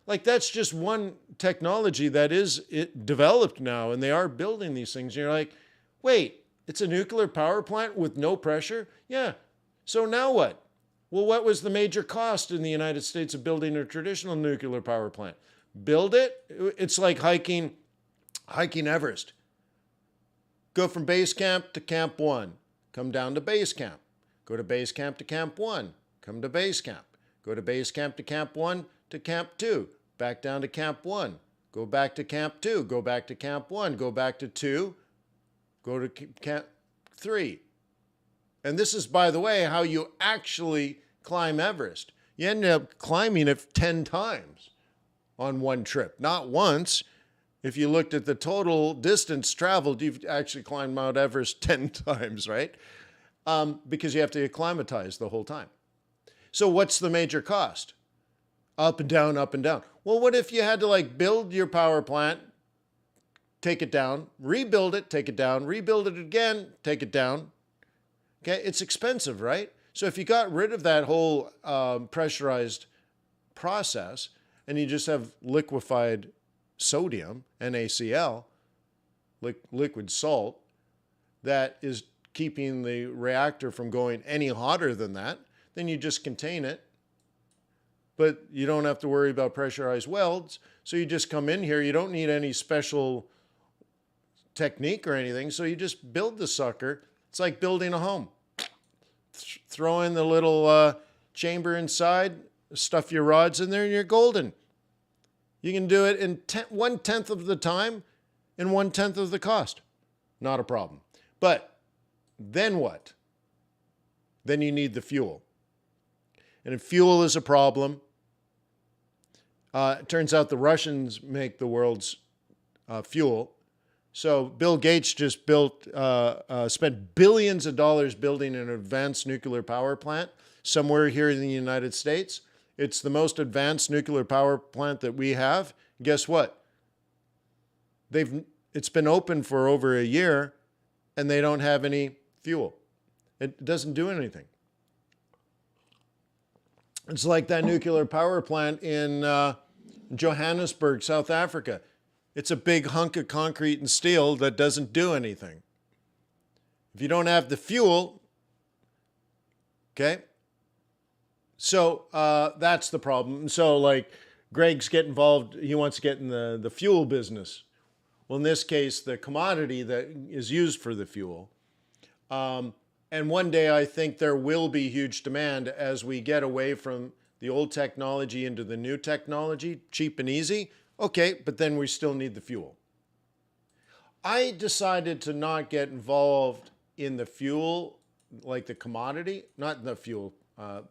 Like, that's just one technology that is developed now, and they are building these things. And you're like, wait, it's a nuclear power plant with no pressure? Yeah. So now what? Well, what was the major cost in the United States of building a traditional nuclear power plant? Build it. It's like hiking Everest. Go from base camp to camp 1. Come down to base camp. Go to base camp to camp 1. Come to base camp. Go to base camp to camp 1 to camp 2. Back down to camp 1. Go back to camp 2. Go back to camp 1. Go back to 2. Go to camp 3. And this is, by the way, how you actually climb Everest. You end up climbing it 10 times on one trip, not once. If you looked at the total distance traveled, you've actually climbed Mount Everest 10 times, right? Because you have to acclimatize the whole time. So what's the major cost? Up and down, up and down. Well, what if you had to build your power plant, take it down, rebuild it, take it down, rebuild it again, take it down? Okay, it's expensive, right? So if you got rid of that whole pressurized process and you just have liquefied sodium, NaCl, liquid salt, that is keeping the reactor from going any hotter than that, then you just contain it. But you don't have to worry about pressurized welds. So you just come in here. You don't need any special technique or anything. So you just build the sucker. It's like building a home. Throw in the little chamber inside, stuff your rods in there, and you're golden. You can do it in 1/10 of the time and 1/10 of the cost. Not a problem. But then what? Then you need the fuel. And if fuel is a problem, it turns out the Russians make the world's fuel. So Bill Gates just spent billions of dollars building an advanced nuclear power plant somewhere here in the United States. It's the most advanced nuclear power plant that we have. Guess what? it's been open for over a year and they don't have any fuel. It doesn't do anything. It's like that nuclear power plant in Johannesburg, South Africa. It's a big hunk of concrete and steel that doesn't do anything. If you don't have the fuel, okay? So that's the problem. So like Greg's get involved, he wants to get in the fuel business. Well, in this case, the commodity that is used for the fuel. And one day I think there will be huge demand as we get away from the old technology into the new technology, cheap and easy. Okay, but then we still need the fuel. I decided to not get involved in the fuel, like the commodity, not the fuel.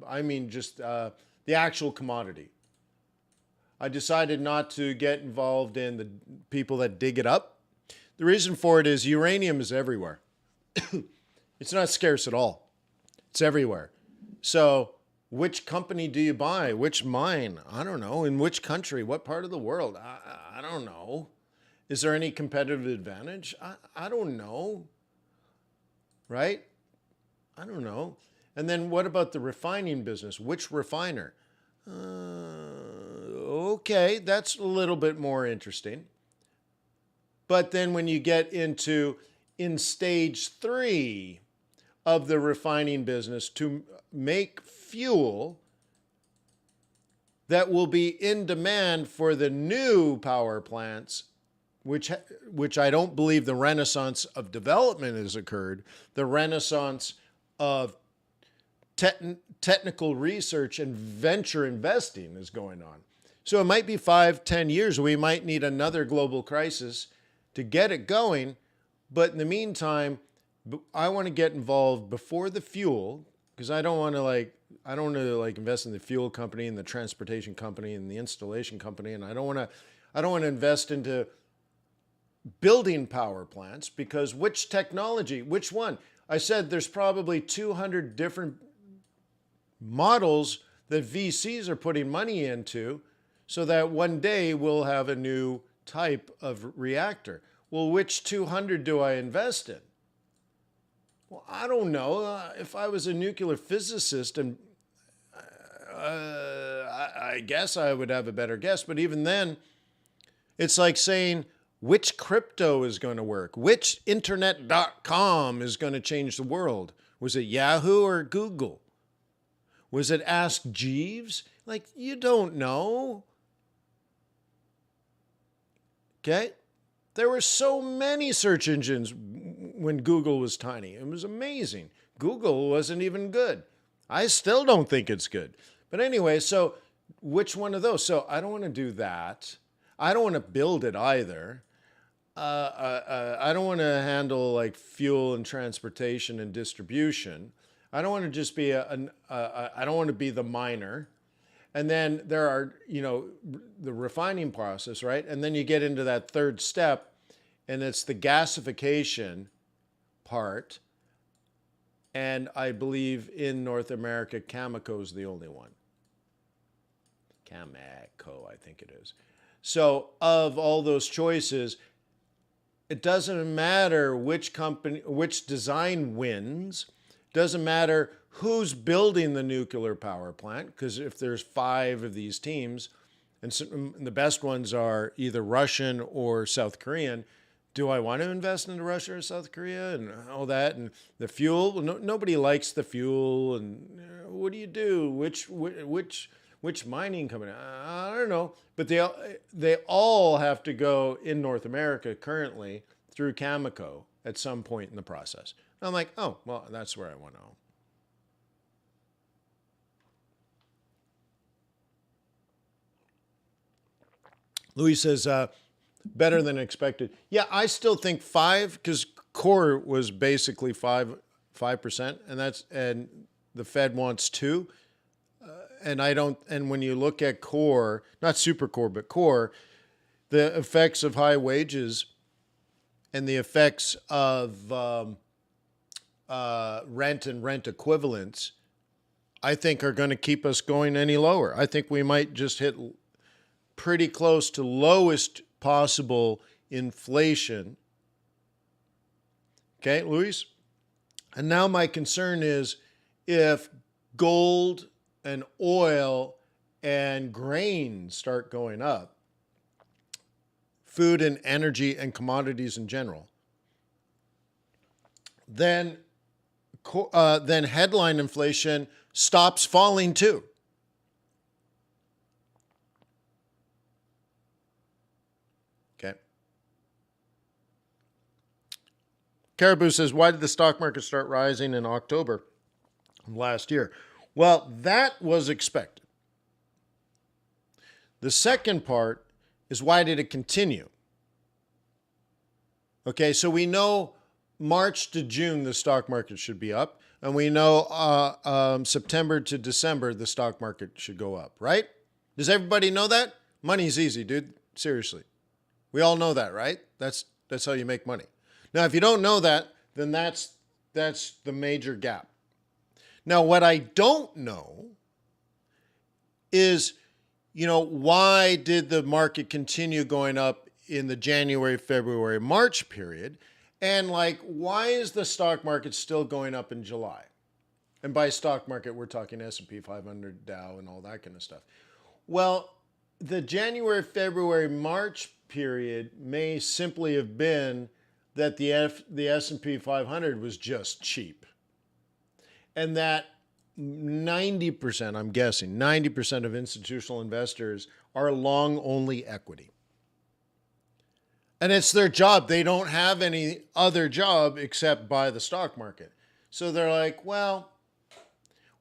I mean just the actual commodity. I decided not to get involved in the people that dig it up. The reason for it is uranium is everywhere. It's not scarce at all. It's everywhere. So which company do you buy? Which mine? I don't know. In which country? What part of the world? I don't know. Is there any competitive advantage? I don't know. Right? I don't know. And then what about the refining business? Which refiner? Okay, that's a little bit more interesting. But then when you get into in stage 3 of the refining business to make fuel that will be in demand for the new power plants, which I don't believe the renaissance of development has occurred. The renaissance of technical research and venture investing is going on. So it might be 5-10 years. We might need another global crisis to get it going. But in the meantime, I want to get involved before the fuel, because I don't want to invest in the fuel company and the transportation company and the installation company, and I don't want to invest into building power plants, because which technology, which one? I said there's probably 200 different models that VCs are putting money into so that one day we'll have a new type of reactor. Well, which 200 do I invest in? Well, I don't know. If I was a nuclear physicist, and I guess I would have a better guess, but even then, it's like saying which crypto is going to work, which internet.com is going to change the world. Was it Yahoo or Google? Was it Ask Jeeves? Like, you don't know. Okay? There were so many search engines when Google was tiny. It was amazing. Google wasn't even good. I still don't think it's good. But anyway, so which one of those? So I don't want to do that. I don't want to build it either. I don't want to handle like fuel and transportation and distribution. I don't want to just be I don't want to be the miner. And then there are, the refining process, right? And then you get into that third step, and it's the gasification part. And I believe in North America, Cameco is the only one. Cameco, I think it is. So of all those choices, it doesn't matter which company, which design wins. Doesn't matter who's building the nuclear power plant, because if there's 5 of these teams, and the best ones are either Russian or South Korean, do I want to invest into Russia or South Korea and all that? And the fuel, well, nobody likes the fuel. And what do you do? Which mining company? I don't know. But they all have to go in North America currently through Cameco at some point in the process. And I'm like, oh, well, that's where I want to own. Louis says, better than expected. Yeah, I still think 5, because core was basically 5%, and the Fed wants 2. And when you look at core, not super core, but core, the effects of high wages and the effects of rent and rent equivalents, I think are going to keep us going any lower. I think we might just hit pretty close to lowest possible inflation. Okay, Luis? And now my concern is if gold and oil and grain start going up, food and energy and commodities in general, then headline inflation stops falling too. Okay. Caribou says, why did the stock market start rising in October of last year? Well, that was expected. The second part is, why did it continue? Okay, so we know March to June the stock market should be up, and we know September to December the stock market should go up, right? Does everybody know that? Money's easy, dude. Seriously. We all know that, right? That's how you make money. Now, if you don't know that, then that's the major gap. Now, what I don't know is, why did the market continue going up in the January, February, March period? And why is the stock market still going up in July? And by stock market, we're talking S&P 500, Dow, and all that kind of stuff. Well, the January, February, March period may simply have been that the S&P 500 was just cheap. And that 90%, I'm guessing, 90% of institutional investors are long only equity. And it's their job. They don't have any other job except buy the stock market. So they're like, well,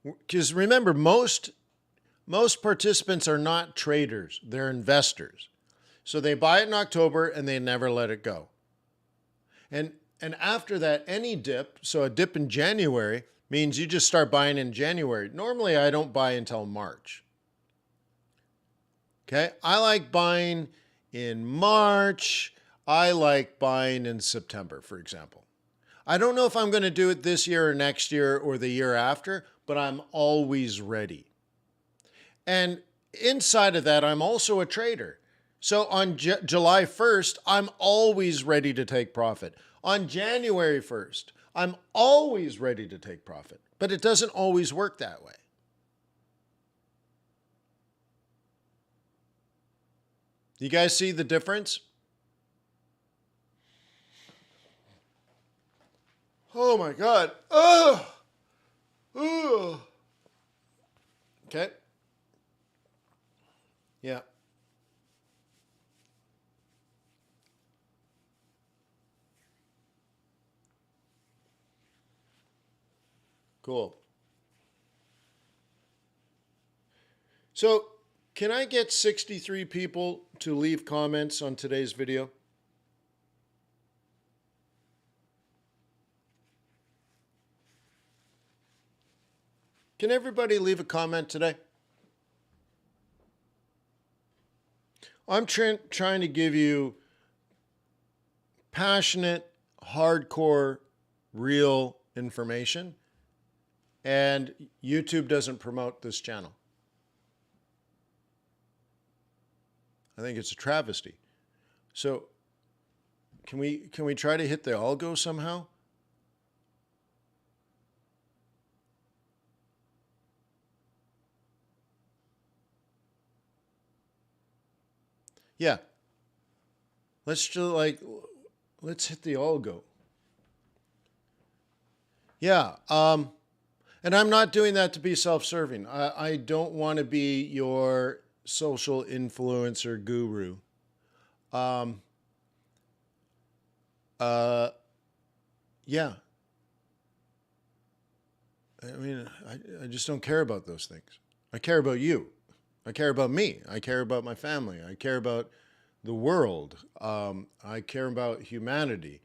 because remember, most participants are not traders. They're investors. So they buy it in October and they never let it go. And after that, any dip, so a dip in January means you just start buying in January. Normally, I don't buy until March. Okay? I like buying in March. I like buying in September, for example. I don't know if I'm going to do it this year or next year or the year after, but I'm always ready. And inside of that, I'm also a trader. So on July 1st, I'm always ready to take profit. On January 1st, I'm always ready to take profit. But it doesn't always work that way. You guys see the difference? Oh my God. Oh. Oh. Okay. Yeah. Cool. So, can I get 63 people to leave comments on today's video? Can everybody leave a comment today? I'm trying to give you passionate, hardcore, real information, and YouTube doesn't promote this channel. I think it's a travesty. So can we try to hit the algo somehow? Yeah. Let's just let's hit the algo. Yeah. And I'm not doing that to be self-serving. I don't want to be your social influencer guru. Yeah. I mean, I just don't care about those things. I care about you. I care about me. I care about my family. I care about the world. I care about humanity.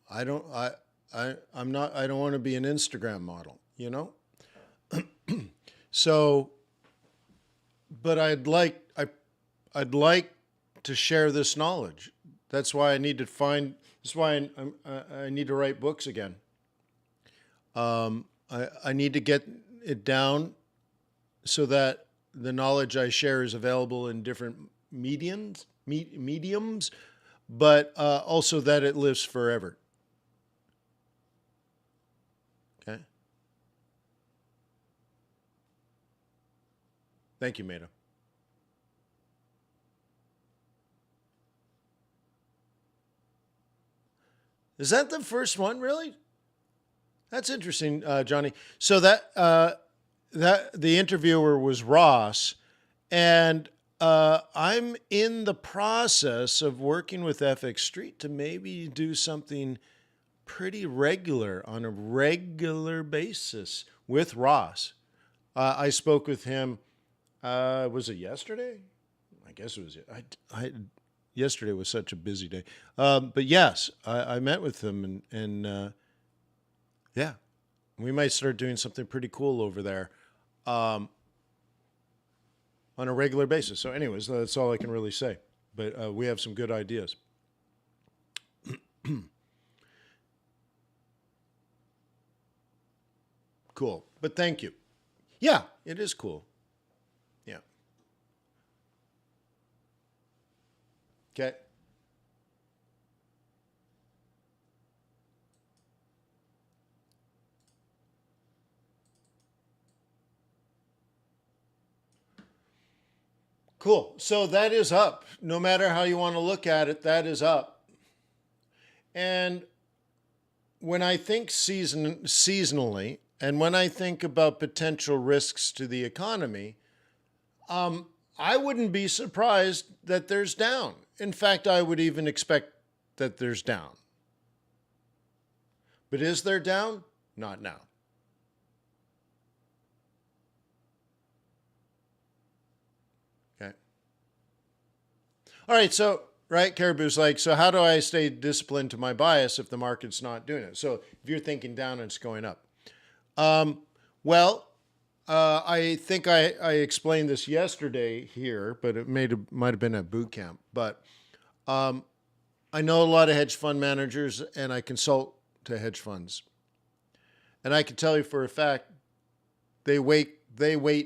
I don't want to be an Instagram model, you know? So, but I'd like to share this knowledge. That's why I need to that's why I need to write books again. I need to get it down so that the knowledge I share is available in different mediums. but also that it lives forever. Okay. Thank you, Maida. Is that the first one, really? That's interesting, Johnny. So that the interviewer was Ross, and I'm in the process of working with FX Street to maybe do something pretty regular on a regular basis with Ross. I spoke with him. Was it yesterday? I guess it was. Yesterday was such a busy day. But yes, I met with him, and yeah, we might start doing something pretty cool over there on a regular basis. So, anyways, that's all I can really say. But we have some good ideas. Cool. But thank you. Yeah, it is cool. Yeah. Okay. Cool. So that is up. No matter how you want to look at it, that is up. And when I think seasonally, and when I think about potential risks to the economy, I wouldn't be surprised that there's down. In fact, I would even expect that there's down. But is there down? Not now. Okay. All right. So, right, Caribou's like, so how do I stay disciplined to my bias if the market's not doing it? So if you're thinking down and it's going up. Well, I think I explained this yesterday here, but it might have been at boot camp. But I know a lot of hedge fund managers, and I consult to hedge funds, and I can tell you for a fact they wait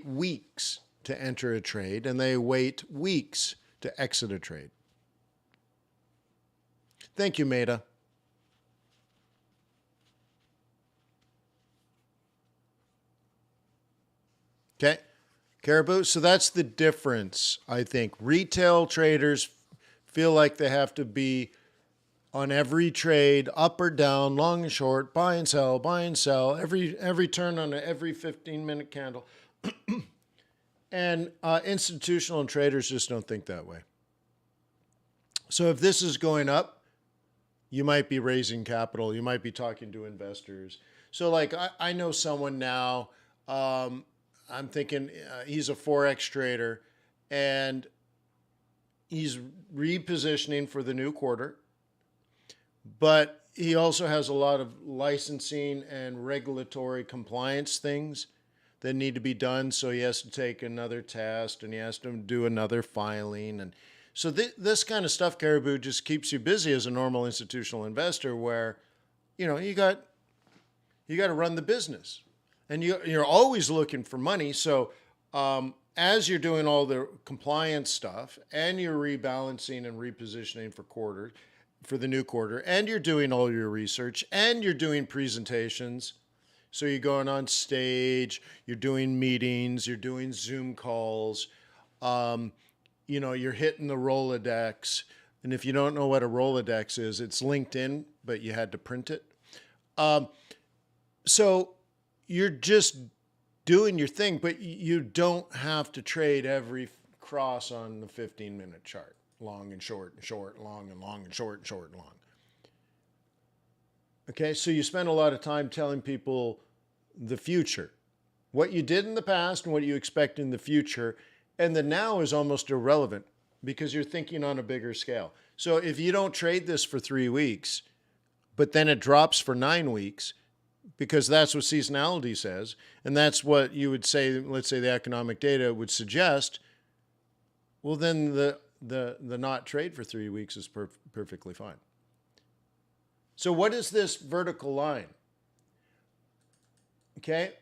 weeks to enter a trade, and they wait weeks to exit a trade. Thank you, Maida. Okay. Caribou. So that's the difference, I think. Retail traders feel like they have to be on every trade, up or down, long and short, buy and sell, every turn on every 15-minute candle. And institutional traders just don't think that way. So if this is going up, you might be raising capital. You might be talking to investors. So like I know someone now, I'm thinking he's a Forex trader, and he's repositioning for the new quarter. But he also has a lot of licensing and regulatory compliance things that need to be done. So he has to take another test, and he has to do another filing. And so this kind of stuff, Caribou, just keeps you busy as a normal institutional investor where, you got to run the business. And you're always looking for money. So as you're doing all the compliance stuff, and you're rebalancing and repositioning for the new quarter, and you're doing all your research, and you're doing presentations. So you're going on stage, you're doing meetings, you're doing Zoom calls, you're hitting the Rolodex. And if you don't know what a Rolodex is, it's LinkedIn, but you had to print it. So you're just doing your thing, but you don't have to trade every cross on the 15-minute chart, long and short and short, long and long and short and short and long. Okay, so you spend a lot of time telling people the future, what you did in the past and what you expect in the future, and the now is almost irrelevant because you're thinking on a bigger scale. So if you don't trade this for 3 weeks, but then it drops for 9 weeks, because that's what seasonality says, and that's what you would say, let's say the economic data would suggest, well, then the not trade for 3 weeks is perfectly fine. So what is this vertical line? Okay.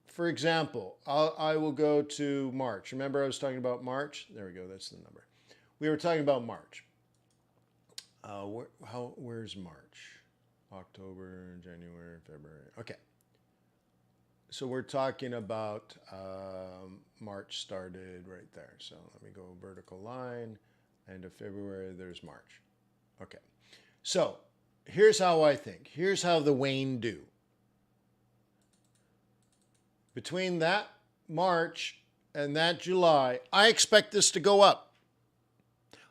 For example, I will go to March. Remember I was talking about March? There we go. That's the number. we were talking about March. Where's March? October, January, February. Okay. So we're talking about March started right there. So let me go vertical line. End of February, there's March. Okay. So here's how I think. Here's how the Wayne do. Between that March and that July, I expect this to go up.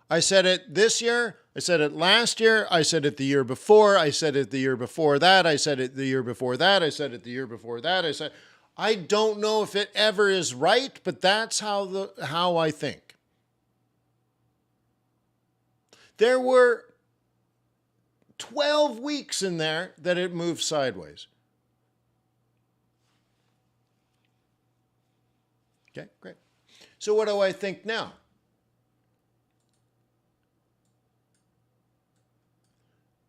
I said it this year. I said it last year. I said it the year before. I said it the year before that. I said it the year before that. I said it the year before that. I don't know if it ever is right, but that's how I think. There were 12 weeks in there that it moved sideways. Okay, great. So what do I think now?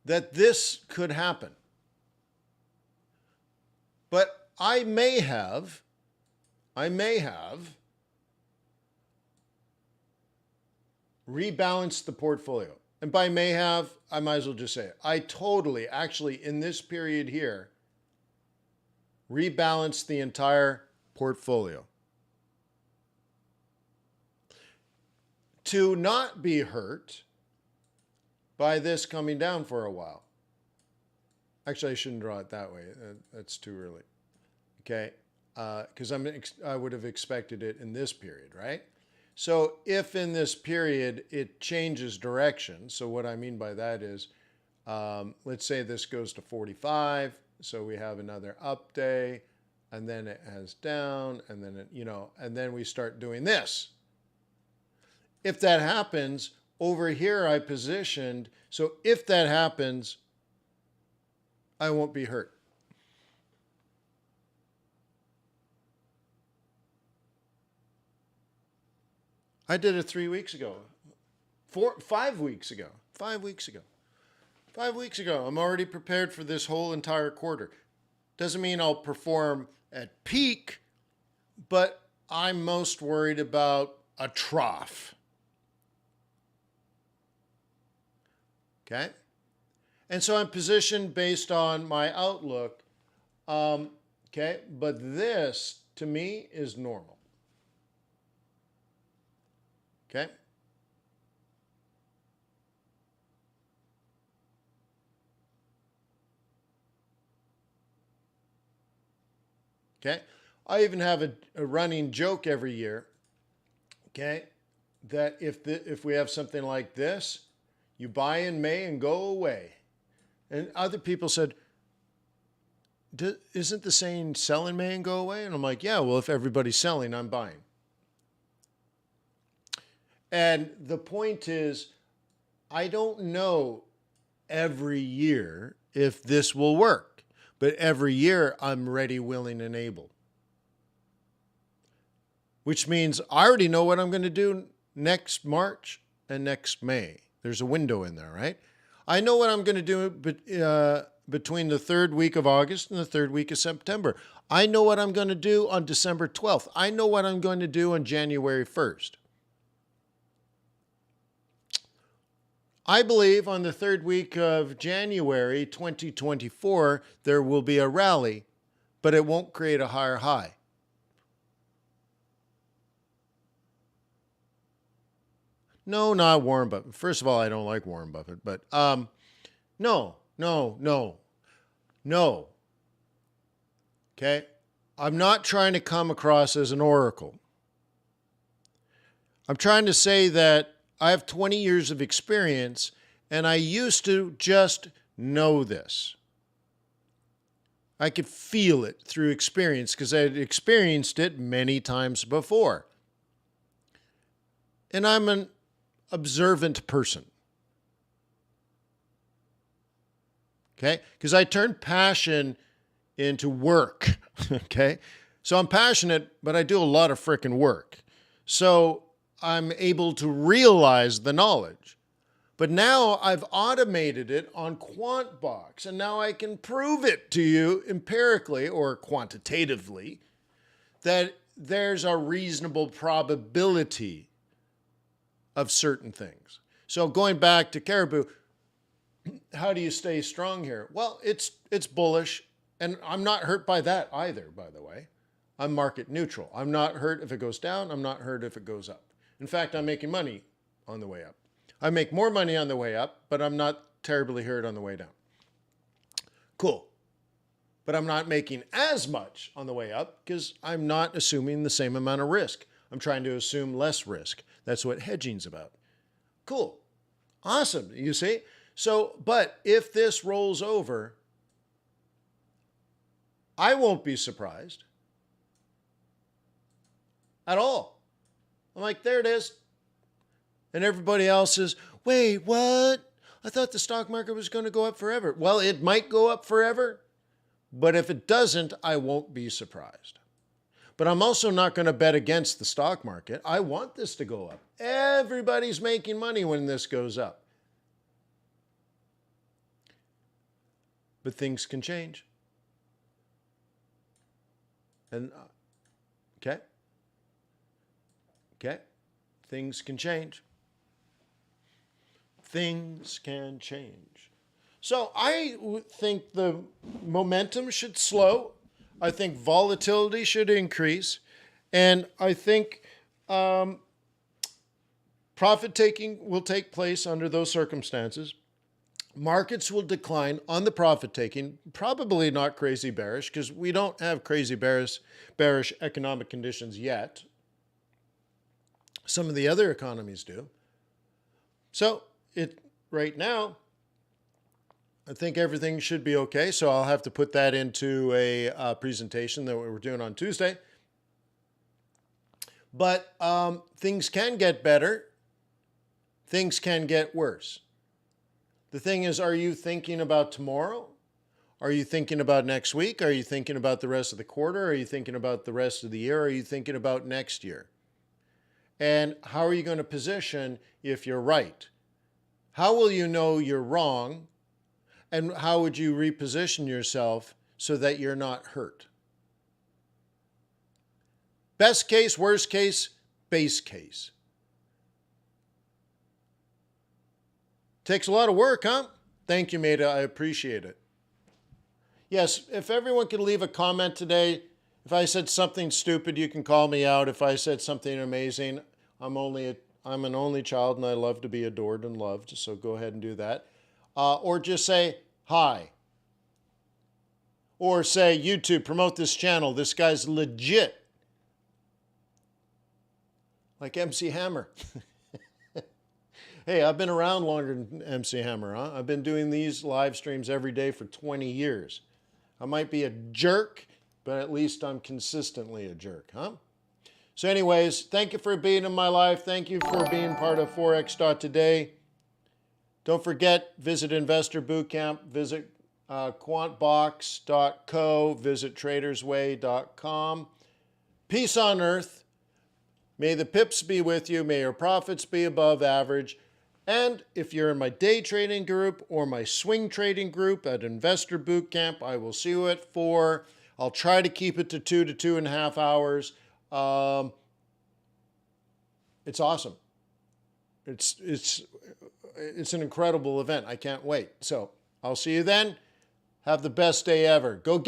That this could happen. But I may have rebalanced the portfolio. And by may have, I might as well just say it. I totally, actually, in this period here, rebalanced the entire portfolio. To not be hurt by this coming down for a while. Actually, I shouldn't draw it that way. That's too early. Okay, because I would have expected it in this period, right? So if in this period it changes direction, so what I mean by that is, let's say this goes to 45, so we have another up day, and then it has down, and then it, and then we start doing this. If that happens, over here I positioned, so if that happens, I won't be hurt. I did it 3 weeks ago. 5 weeks ago. 5 weeks ago. 5 weeks ago. I'm already prepared for this whole entire quarter. Doesn't mean I'll perform at peak, but I'm most worried about a trough. Okay? And so I'm positioned based on my outlook. Okay? But this, to me, is normal. Okay? Okay? I even have a running joke every year, okay, that if we have something like this, you buy in May and go away. And other people said, isn't the saying sell in May and go away? And I'm like, yeah, well, if everybody's selling, I'm buying. And the point is, I don't know every year if this will work, but every year I'm ready, willing, and able. Which means I already know what I'm going to do next March and next May. There's a window in there, right? I know what I'm going to do between the third week of August and the third week of September. I know what I'm going to do on December 12th. I know what I'm going to do on January 1st. I believe on the third week of January 2024, there will be a rally, but it won't create a higher high. No, not Warren Buffett. First of all, I don't like Warren Buffett, but no. Okay? I'm not trying to come across as an oracle. I'm trying to say that I have 20 years of experience, and I used to just know this. I could feel it through experience because I had experienced it many times before. And I'm an observant person. Okay? Because I turned passion into work. Okay? So I'm passionate, but I do a lot of frickin' work. So I'm able to realize the knowledge. But now I've automated it on QuantBox, and now I can prove it to you empirically or quantitatively that there's a reasonable probability of certain things. So going back to Caribou, how do you stay strong here? Well, it's bullish, and I'm not hurt by that either, by the way. I'm market neutral. I'm not hurt if it goes down. I'm not hurt if it goes up. In fact, I'm making money on the way up. I make more money on the way up, but I'm not terribly hurt on the way down. Cool. But I'm not making as much on the way up because I'm not assuming the same amount of risk. I'm trying to assume less risk. That's what hedging's about. Cool. Awesome. You see? So, but if this rolls over, I won't be surprised at all. I'm like, there it is. And everybody else is, wait, what? I thought the stock market was going to go up forever. Well, it might go up forever, but if it doesn't, I won't be surprised. But I'm also not going to bet against the stock market. I want this to go up. Everybody's making money when this goes up. But things can change. And, okay? Okay? Things can change. Things can change. So I think the momentum should slow. I think volatility should increase. And I think profit taking will take place under those circumstances. Markets will decline on the profit taking, probably not crazy bearish, because we don't have crazy bearish economic conditions yet. Some of the other economies do. So right now, I think everything should be okay. So I'll have to put that into a presentation that we were doing on Tuesday. But things can get better. Things can get worse. The thing is, are you thinking about tomorrow? Are you thinking about next week? Are you thinking about the rest of the quarter? Are you thinking about the rest of the year? Are you thinking about next year? And how are you going to position if you're right? How will you know you're wrong? And how would you reposition yourself so that you're not hurt? Best case, worst case, base case. Takes a lot of work, huh? Thank you, Maida. I appreciate it. Yes, if everyone could leave a comment today. If I said something stupid, you can call me out. If I said something amazing, I'm an only child and I love to be adored and loved. So go ahead and do that. Or just say hi. Or say, YouTube, promote this channel. This guy's legit. Like MC Hammer. Hey, I've been around longer than MC Hammer, huh? I've been doing these live streams every day for 20 years. I might be a jerk, but at least I'm consistently a jerk, huh? So anyways, thank you for being in my life. Thank you for being part of Forex.Today. Don't forget, visit Investor Bootcamp, visit quantbox.co, visit tradersway.com. Peace on earth. May the pips be with you. May your profits be above average. And if you're in my day trading group or my swing trading group at Investor Bootcamp, I will see you at 4. I'll try to keep it to 2 to 2.5 hours. It's awesome. It's an incredible event. I can't wait. So I'll see you then. Have the best day ever. Go get